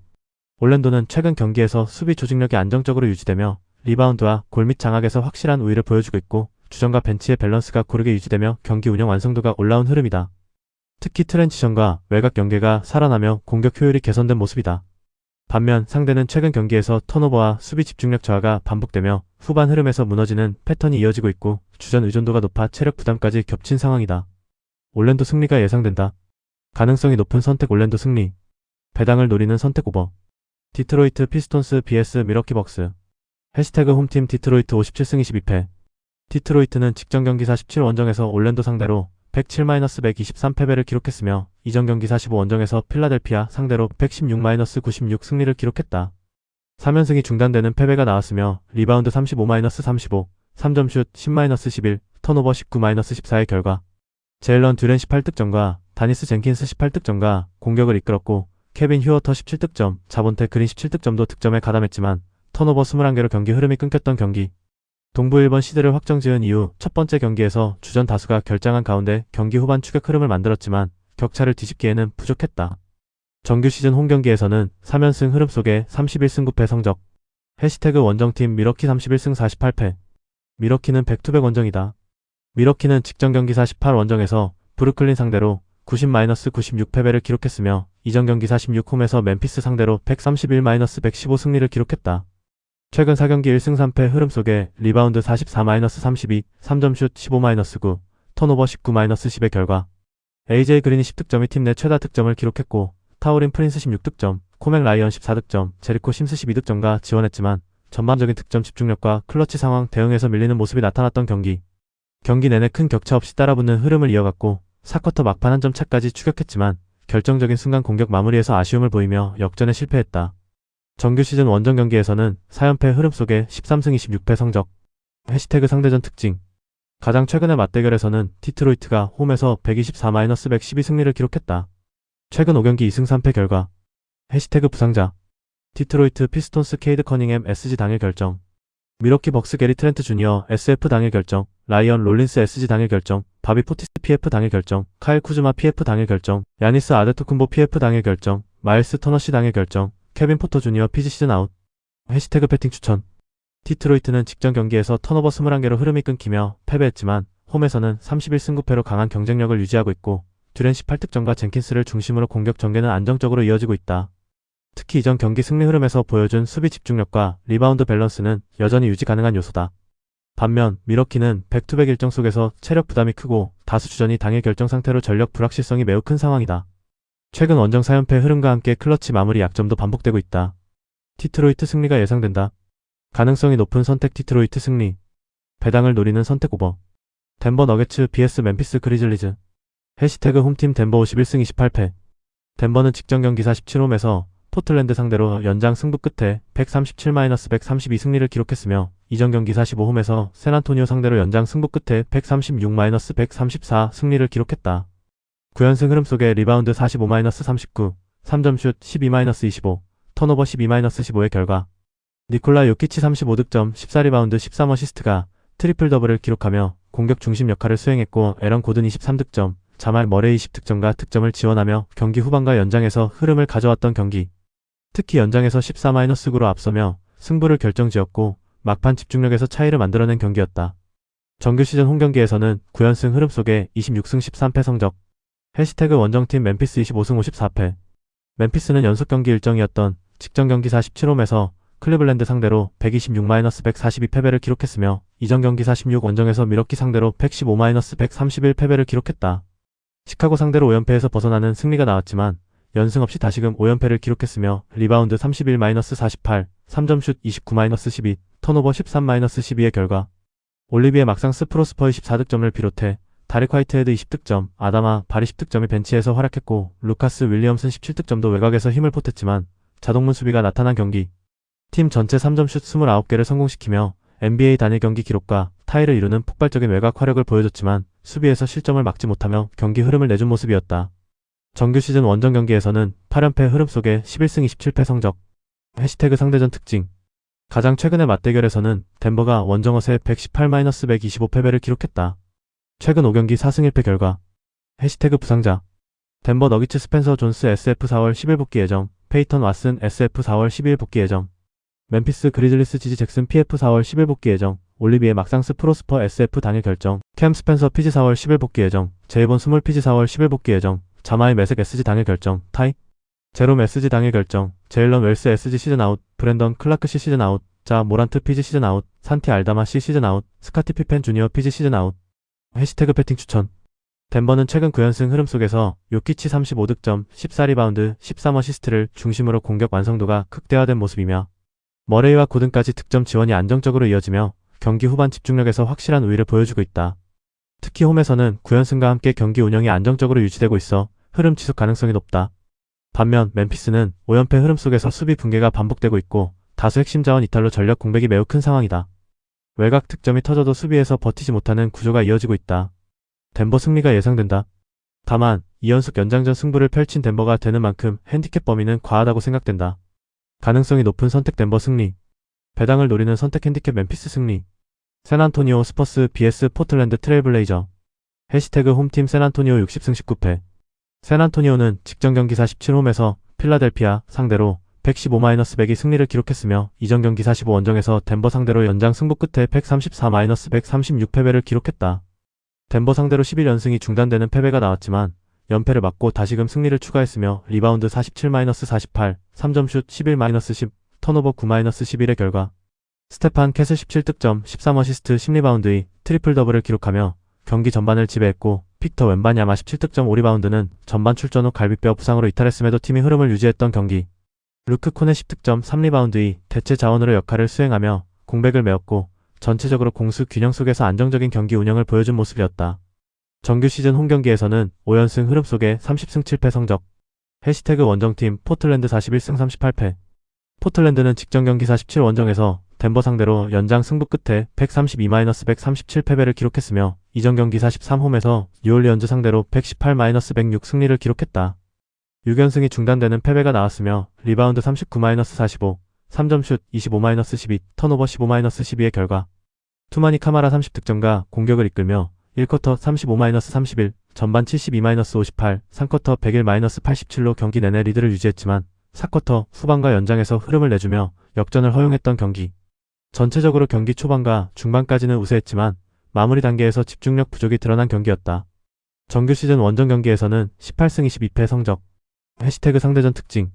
올랜도는 최근 경기에서 수비 조직력이 안정적으로 유지되며 리바운드와 골밑 장악에서 확실한 우위를 보여주고 있고 주전과 벤치의 밸런스가 고르게 유지되며 경기 운영 완성도가 올라온 흐름이다. 특히 트랜지션과 외곽 연계가 살아나며 공격 효율이 개선된 모습이다. 반면 상대는 최근 경기에서 턴오버와 수비 집중력 저하가 반복되며 후반 흐름에서 무너지는 패턴이 이어지고 있고 주전 의존도가 높아 체력 부담까지 겹친 상황이다. 올랜도 승리가 예상된다. 가능성이 높은 선택 올랜도 승리. 배당을 노리는 선택 오버. 디트로이트 피스톤스 vs 미러키 벅스. 해시태그 홈팀 디트로이트 57승 22패. 디트로이트는 직전 경기 47 원정에서 올랜도 상대로 107-123 패배를 기록했으며 이전 경기 45 원정에서 필라델피아 상대로 116-96 승리를 기록했다. 3연승이 중단되는 패배가 나왔으며 리바운드 35-35, 3점슛 10-11, 턴오버 19-14의 결과 제일런 듀렌 18득점과 다니스 젠킨스 18득점과 공격을 이끌었고 케빈 휴어터 17득점, 자본테 그린 17득점도 득점에 가담했지만 턴오버 21개로 경기 흐름이 끊겼던 경기. 동부 1번 시드를 확정지은 이후 첫 번째 경기에서 주전 다수가 결장한 가운데 경기 후반 추격 흐름을 만들었지만 격차를 뒤집기에는 부족했다. 정규 시즌 홈 경기에서는 3연승 흐름 속에 31승 9패 성적. 해시태그 원정팀 미러키 31승 48패. 미러키는 백투백 원정이다. 미러키는 직전 경기 48 원정에서 브루클린 상대로 90-96패배를 기록했으며 이전 경기 46 홈에서 멤피스 상대로 131-115 승리를 기록했다. 최근 4경기 1승 3패 흐름 속에 리바운드 44-32, 3점슛 15-9, 턴오버 19-10의 결과 AJ 그린이 10득점이 팀 내 최다 득점을 기록했고 타우린 프린스 16득점, 코맥 라이언 14득점, 제리코 심스 12득점과 지원했지만 전반적인 득점 집중력과 클러치 상황 대응에서 밀리는 모습이 나타났던 경기. 경기 내내 큰 격차 없이 따라붙는 흐름을 이어갔고 4쿼터 막판 한 점 차까지 추격했지만 결정적인 순간 공격 마무리에서 아쉬움을 보이며 역전에 실패했다. 정규 시즌 원정 경기에서는 4연패 흐름 속에 13승 26패 성적. 해시태그 상대전 특징. 가장 최근의 맞대결에서는 디트로이트가 홈에서 124-112 승리를 기록했다. 최근 5경기 2승 3패 결과. 해시태그 부상자. 디트로이트 피스톤스 케이드 커닝햄 SG 당일 결정. 미러키 벅스 게리 트렌트 주니어 SF 당일 결정. 라이언 롤린스 SG 당일 결정. 바비 포티스 PF 당일 결정. 카일 쿠즈마 PF 당일 결정. 야니스 아데토쿤보 PF 당일 결정. 마일스 터너시 당일 결정. 케빈 포터 주니어 PG 시즌 아웃. 해시태그 배팅 추천. 디트로이트는 직전 경기에서 턴오버 21개로 흐름이 끊기며 패배했지만 홈에서는 31승 9패로 강한 경쟁력을 유지하고 있고 듀렌 18득점과 젠킨스를 중심으로 공격 전개는 안정적으로 이어지고 있다. 특히 이전 경기 승리 흐름에서 보여준 수비 집중력과 리바운드 밸런스는 여전히 유지 가능한 요소다. 반면 미러키는 백투백 일정 속에서 체력 부담이 크고 다수 주전이 당일 결정 상태로 전력 불확실성이 매우 큰 상황이다. 최근 원정 4연패 흐름과 함께 클러치 마무리 약점도 반복되고 있다. 디트로이트 승리가 예상된다. 가능성이 높은 선택 디트로이트 승리. 배당을 노리는 선택 오버. 덴버 너게츠 vs 멤피스 그리즐리즈. 해시태그 홈팀 덴버 51승 28패. 덴버는 직전 경기 47홈에서 포틀랜드 상대로 연장 승부 끝에 137-132 승리를 기록했으며 이전 경기 45홈에서 샌안토니오 상대로 연장 승부 끝에 136-134 승리를 기록했다. 9연승 흐름 속에 리바운드 45-39, 3점슛 12-25, 턴오버 12-15의 결과 니콜라 요키치 35득점, 14리바운드, 13어시스트가 트리플 더블을 기록하며 공격 중심 역할을 수행했고 에런 고든 23득점, 자말 머레이 20득점과 득점을 지원하며 경기 후반과 연장에서 흐름을 가져왔던 경기. 특히 연장에서 14-9로 앞서며 승부를 결정지었고 막판 집중력에서 차이를 만들어낸 경기였다. 정규 시즌 홈 경기에서는 9연승 흐름 속에 26승 13패 성적. 해시태그 원정팀 멤피스 25승 54패. 멤피스는 연속 경기 일정이었던 직전 경기 47홈에서 클리블랜드 상대로 126-142패배를 기록했으며 이전 경기 46 원정에서 미러키 상대로 115-131패배를 기록했다. 시카고 상대로 5연패에서 벗어나는 승리가 나왔지만 연승 없이 다시금 5연패를 기록했으며 리바운드 31-48, 3점슛 29-12, 턴오버 13-12의 결과 올리비에 막상스 프로스퍼의 14득점을 비롯해 다릭 화이트헤드 20득점, 아다마 바리 10득점이 벤치에서 활약했고 루카스 윌리엄슨 17득점도 외곽에서 힘을 보탰지만 자동문 수비가 나타난 경기. 팀 전체 3점슛 29개를 성공시키며 NBA 단일 경기 기록과 타이를 이루는 폭발적인 외곽 화력을 보여줬지만 수비에서 실점을 막지 못하며 경기 흐름을 내준 모습이었다. 정규 시즌 원정 경기에서는 8연패 흐름 속에 11승 27패 성적. 해시태그 상대전 특징. 가장 최근의 맞대결에서는 덴버가 원정어세 118-125패배를 기록했다. 최근 5경기 4승 1패 결과. 해시태그 부상자. 덴버 너기츠 스펜서 존스 SF 4월 10일 복귀 예정. 페이턴 왓슨 SF 4월 12일 복귀 예정. 멤피스 그리즐리스 지지 잭슨 PF 4월 10일 복귀 예정. 올리비에 막상스 프로스퍼 SF 당일 결정. 캠 스펜서 PG 4월 10일 복귀 예정. 제이본 스몰 PG 4월 10일 복귀 예정. 자마이 메색 SG 당일 결정. 타이 제롬 SG 당일 결정. 제일런 웰스 SG 시즌 아웃. 브랜던 클라크 C 시즌 아웃. 자 모란트 PG 시즌 아웃. 산티 알다마 C 시즌 아웃. 스카티 피펜 주니어 PG 시즌 아웃. 해시태그 배팅 추천. 덴버는 최근 9연승 흐름 속에서 요키치 35득점, 14리바운드, 13어시스트를 중심으로 공격 완성도가 극대화된 모습이며 머레이와 고든까지 득점 지원이 안정적으로 이어지며 경기 후반 집중력에서 확실한 우위를 보여주고 있다. 특히 홈에서는 9연승과 함께 경기 운영이 안정적으로 유지되고 있어 흐름 지속 가능성이 높다. 반면 멤피스는 5연패 흐름 속에서 수비 붕괴가 반복되고 있고 다수 핵심 자원 이탈로 전력 공백이 매우 큰 상황이다. 외곽 득점이 터져도 수비에서 버티지 못하는 구조가 이어지고 있다. 덴버 승리가 예상된다. 다만 2연속 연장전 승부를 펼친 덴버가 되는 만큼 핸디캡 범위는 과하다고 생각된다. 가능성이 높은 선택 덴버 승리. 배당을 노리는 선택 핸디캡 멤피스 승리. 샌안토니오 스퍼스 vs 포틀랜드 트레일블레이저. 해시태그 홈팀 샌안토니오 60승 19패. 샌안토니오는 직전 경기 47홈에서 필라델피아 상대로 115-100이 승리를 기록했으며 이전 경기 45원정에서 덴버 상대로 연장 승부 끝에 134-136패배를 기록했다. 덴버 상대로 11연승이 중단되는 패배가 나왔지만 연패를 막고 다시금 승리를 추가했으며 리바운드 47-48, 3점슛 11-10, 턴오버 9-11의 결과 스테판 캐슬 17득점, 13어시스트 10리바운드의 트리플 더블을 기록하며 경기 전반을 지배했고 빅터 웬바냐마 17득점 5리바운드는 전반 출전 후 갈비뼈 부상으로 이탈했음에도 팀이 흐름을 유지했던 경기. 루크 콘의 10득점 3리바운드의 대체 자원으로 역할을 수행하며 공백을 메웠고 전체적으로 공수 균형 속에서 안정적인 경기 운영을 보여준 모습이었다. 정규 시즌 홈경기에서는 5연승 흐름 속에 30승 7패 성적. 해시태그 원정팀 포틀랜드 41승 38패. 포틀랜드는 직전 경기 47원정에서 덴버 상대로 연장 승부 끝에 132-137패배를 기록했으며 이전 경기 43홈에서 뉴올리언즈 상대로 118-106 승리를 기록했다. 6연승이 중단되는 패배가 나왔으며 리바운드 39-45, 3점슛 25-12, 턴오버 15-12의 결과 투마니 카마라 30득점과 공격을 이끌며 1쿼터 35-31, 전반 72-58, 3쿼터 101-87로 경기 내내 리드를 유지했지만 4쿼터 후반과 연장에서 흐름을 내주며 역전을 허용했던 경기. 전체적으로 경기 초반과 중반까지는 우세했지만 마무리 단계에서 집중력 부족이 드러난 경기였다. 정규 시즌 원정 경기에서는 18승 22패 성적. 해시태그 상대전 특징.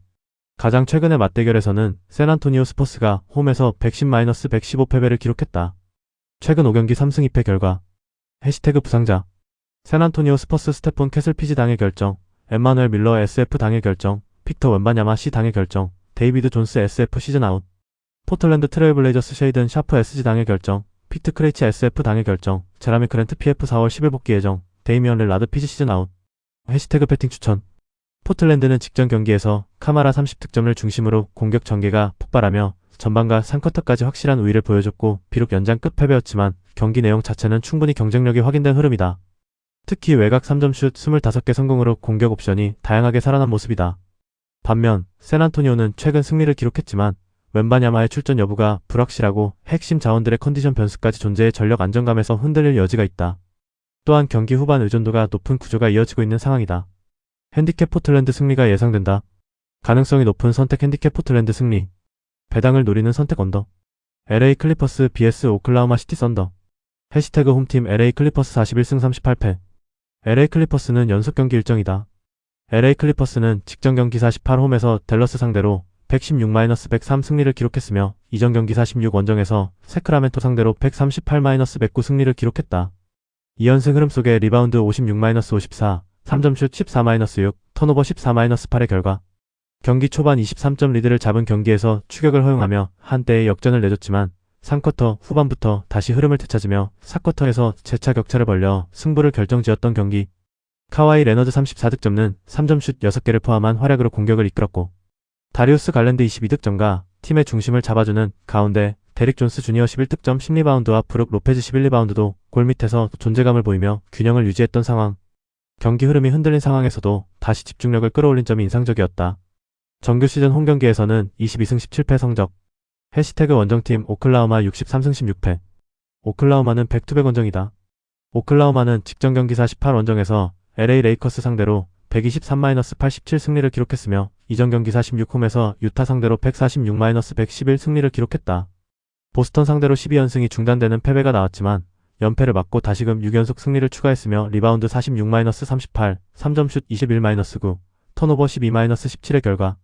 가장 최근의 맞대결에서는 샌안토니오 스퍼스가 홈에서 110-115패배를 기록했다. 최근 5경기 3승 2패 결과. 해시태그 부상자. 샌안토니오 스퍼스 스테폰 캐슬 피지 당일 결정, 엠마누엘 밀러 SF 당일 결정, 픽터 웬바냐마 C 당일 결정, 데이비드 존스 SF 시즌 아웃. 포틀랜드 트레일 블레이저스 쉐이든 샤프 SG 당일 결정, 피트 크레이치 SF 당일 결정, 제라미 크랜트 PF 4월 10일 복귀 예정, 데이미언 릴라드 피지 시즌 아웃. 해시태그 배팅 추천. 포틀랜드는 직전 경기에서 카마라 30득점을 중심으로 공격 전개가 폭발하며 전반과 3쿼터까지 확실한 우위를 보여줬고 비록 연장 끝 패배였지만 경기 내용 자체는 충분히 경쟁력이 확인된 흐름이다. 특히 외곽 3점슛 25개 성공으로 공격 옵션이 다양하게 살아난 모습이다. 반면 샌안토니오는 최근 승리를 기록했지만 웬바냐마의 출전 여부가 불확실하고 핵심 자원들의 컨디션 변수까지 존재해 전력 안정감에서 흔들릴 여지가 있다. 또한 경기 후반 의존도가 높은 구조가 이어지고 있는 상황이다. 핸디캡 포틀랜드 승리가 예상된다. 가능성이 높은 선택 핸디캡 포틀랜드 승리. 배당을 노리는 선택 언더. LA 클리퍼스 vs 오클라호마 시티 썬더. 해시태그 홈팀 LA 클리퍼스 41승 38패. LA 클리퍼스는 연속 경기 일정이다. LA 클리퍼스는 직전 경기 48홈에서 댈러스 상대로 116-103 승리를 기록했으며 이전 경기 46원정에서 세크라멘토 상대로 138-109 승리를 기록했다. 2연승 흐름 속에 리바운드 56-54, 3점슛 14-6, 턴오버 14-8의 결과 경기 초반 23점 리드를 잡은 경기에서 추격을 허용하며 한때의 역전을 내줬지만 3쿼터 후반부터 다시 흐름을 되찾으며 4쿼터에서 재차 격차를 벌려 승부를 결정지었던 경기. 카와이 레너드 34득점은 3점슛 6개를 포함한 활약으로 공격을 이끌었고 다리우스 갈랜드 22득점과 팀의 중심을 잡아주는 가운데 데릭 존스 주니어 11득점 10리바운드와 브룩 로페즈 11리바운드도 골 밑에서 존재감을 보이며 균형을 유지했던 상황. 경기 흐름이 흔들린 상황에서도 다시 집중력을 끌어올린 점이 인상적이었다. 정규 시즌 홈경기에서는 22승 17패 성적. 해시태그 원정팀 오클라호마 63승 16패. 오클라호마는 백투백 원정이다. 오클라호마는 직전 경기 48원정에서 LA 레이커스 상대로 123-87 승리를 기록했으며 이전 경기 46홈에서 유타 상대로 146-111 승리를 기록했다. 보스턴 상대로 12연승이 중단되는 패배가 나왔지만 연패를 막고 다시금 6연속 승리를 추가했으며 리바운드 46-38, 3점슛 21-9, 턴오버 12-17의 결과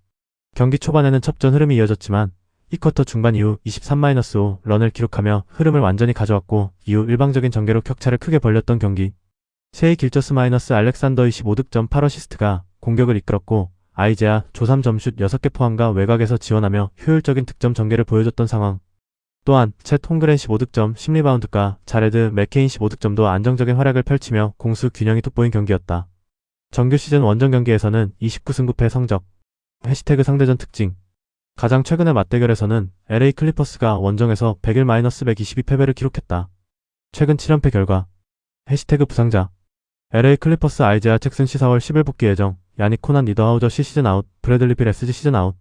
경기 초반에는 첩전 흐름이 이어졌지만 2쿼터 중반 이후 23-5 런을 기록하며 흐름을 완전히 가져왔고 이후 일방적인 전개로 격차를 크게 벌렸던 경기. 셰이 길저스 알렉산더 25득점 8어시스트가 공격을 이끌었고 아이제아 조3점슛 6개 포함과 외곽에서 지원하며 효율적인 득점 전개를 보여줬던 상황. 또한 챗 홈그렌 15득점 10리바운드과 자레드 맥케인 15득점도 안정적인 활약을 펼치며 공수 균형이 돋보인 경기였다. 정규 시즌 원정 경기에서는 29승 9패 성적. 해시태그 상대전 특징. 가장 최근의 맞대결에서는 LA 클리퍼스가 원정에서 101-122패배를 기록했다. 최근 7연패 결과. 해시태그 부상자. LA 클리퍼스 아이제아 잭슨 C 4월 10일 복귀 예정, 야닉 코난 니더하우저 C 시즌 아웃, 브래들리 빌 SG 시즌 아웃.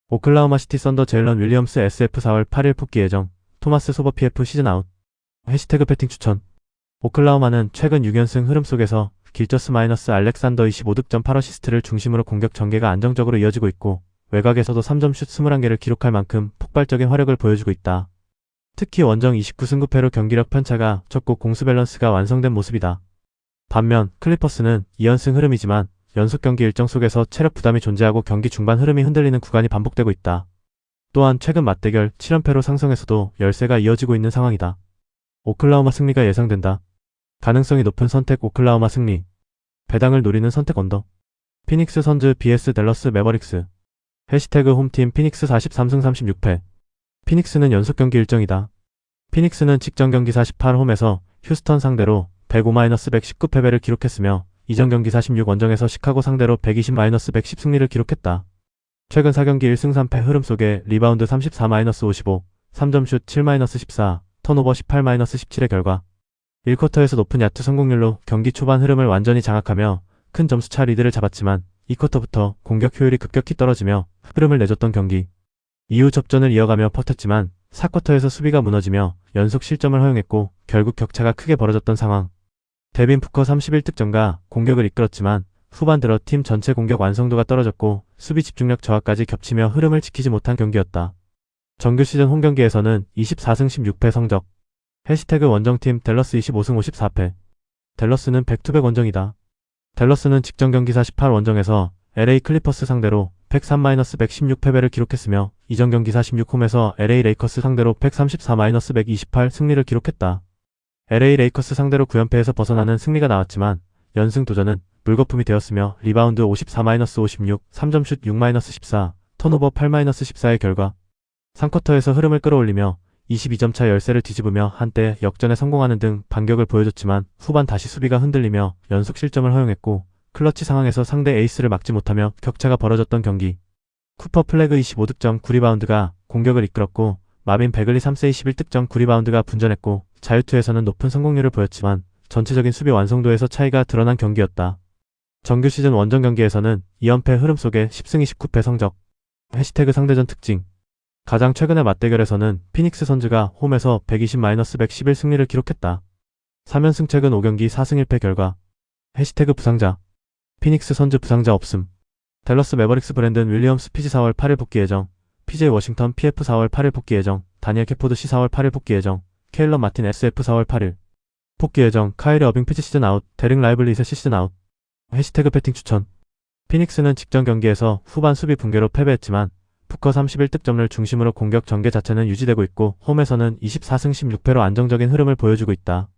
오클라호마 시티 썬더 제일런 윌리엄스 SF 4월 8일 복귀 예정, 토마스 소버 PF 시즌 아웃. 해시태그 배팅 추천. 오클라호마는 최근 6연승 흐름 속에서 길저스 알렉산더 25득점 8어시스트를 중심으로 공격 전개가 안정적으로 이어지고 있고 외곽에서도 3점 슛 21개를 기록할 만큼 폭발적인 화력을 보여주고 있다. 특히 원정 29승 9패로 경기력 편차가 적고 공수 밸런스가 완성된 모습이다. 반면 클리퍼스는 2연승 흐름이지만 연속 경기 일정 속에서 체력 부담이 존재하고 경기 중반 흐름이 흔들리는 구간이 반복되고 있다. 또한 최근 맞대결 7연패로 상승에서도 열세가 이어지고 있는 상황이다. 오클라호마 승리가 예상된다. 가능성이 높은 선택 오클라호마 승리. 배당을 노리는 선택 언더. 피닉스 선즈 vs 댈러스 매버릭스. 해시태그 홈팀 피닉스 43승 36패. 피닉스는 연속 경기 일정이다. 피닉스는 직전 경기 48 홈에서 휴스턴 상대로 105-119 패배를 기록했으며 이전 경기 46 원정에서 시카고 상대로 120-110 승리를 기록했다. 최근 4경기 1승 3패 흐름 속에 리바운드 34-55, 3점슛 7-14, 턴오버 18-17의 결과 1쿼터에서 높은 야투 성공률로 경기 초반 흐름을 완전히 장악하며 큰 점수차 리드를 잡았지만 2쿼터부터 공격 효율이 급격히 떨어지며 흐름을 내줬던 경기. 이후 접전을 이어가며 버텼지만 4쿼터에서 수비가 무너지며 연속 실점을 허용했고 결국 격차가 크게 벌어졌던 상황. 데빈 부커 31득점과 공격을 이끌었지만 후반 들어 팀 전체 공격 완성도가 떨어졌고 수비 집중력 저하까지 겹치며 흐름을 지키지 못한 경기였다. 정규 시즌 홈경기에서는 24승 16패 성적. 해시태그 원정팀 댈러스 25승 54패. 댈러스는 백투백 원정이다. 댈러스는 직전 경기 48 원정에서 LA 클리퍼스 상대로 103-116 패배를 기록했으며 이전 경기 46 홈에서 LA 레이커스 상대로 134-128 승리를 기록했다. LA 레이커스 상대로 9연패에서 벗어나는 승리가 나왔지만 연승 도전은 물거품이 되었으며 리바운드 54-56, 3점슛 6-14, 턴오버 8-14의 결과 3쿼터에서 흐름을 끌어올리며 22점 차 열세를 뒤집으며 한때 역전에 성공하는 등 반격을 보여줬지만 후반 다시 수비가 흔들리며 연속 실점을 허용했고 클러치 상황에서 상대 에이스를 막지 못하며 격차가 벌어졌던 경기. 쿠퍼 플래그 25득점 9리바운드가 공격을 이끌었고 마빈 베글리 3세 21득점 9리바운드가 분전했고 자유투에서는 높은 성공률을 보였지만 전체적인 수비 완성도에서 차이가 드러난 경기였다. 정규 시즌 원정 경기에서는 2연패 흐름 속에 10승 29패 성적. 해시태그 상대전 특징. 가장 최근의 맞대결에서는 피닉스 선즈가 홈에서 120-111 승리를 기록했다. 3연승 최근 5경기 4승 1패 결과. 해시태그 부상자. 피닉스 선즈 부상자 없음. 댈러스 매버릭스 브랜든 윌리엄스 피지 4월 8일 복귀 예정. PJ 워싱턴 PF 4월 8일 복귀 예정. 다니엘 캐포드 C 4월 8일 복귀 예정. 케일러 마틴 SF 4월 8일 복귀 예정. 카이리 어빙 피지 시즌 아웃. 데릭 라이블리 2세 시즌 아웃. 해시태그 배팅 추천. 피닉스는 직전 경기에서 후반 수비 붕괴로 패배했지만 부커 31득점을 중심으로 공격 전개 자체는 유지되고 있고 홈에서는 24승 16패로 안정적인 흐름을 보여주고 있다.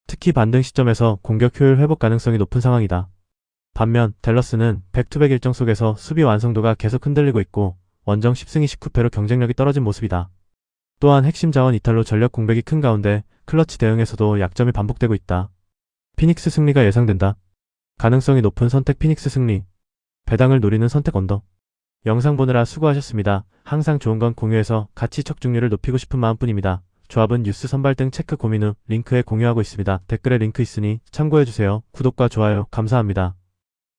특히 반등 시점에서 공격 효율 회복 가능성이 높은 상황이다. 반면 댈러스는 백투백 일정 속에서 수비 완성도가 계속 흔들리고 있고 원정 10승 29패로 경쟁력이 떨어진 모습이다. 또한 핵심 자원 이탈로 전력 공백이 큰 가운데 클러치 대응에서도 약점이 반복되고 있다. 피닉스 승리가 예상된다. 가능성이 높은 선택 피닉스 승리. 배당을 노리는 선택 언더. 영상 보느라 수고하셨습니다. 항상 좋은 건 공유해서 가치 척중률을 높이고 싶은 마음뿐입니다. 조합은 뉴스 선발 등 체크 고민 후 링크에 공유하고 있습니다. 댓글에 링크 있으니 참고해주세요. 구독과 좋아요 감사합니다.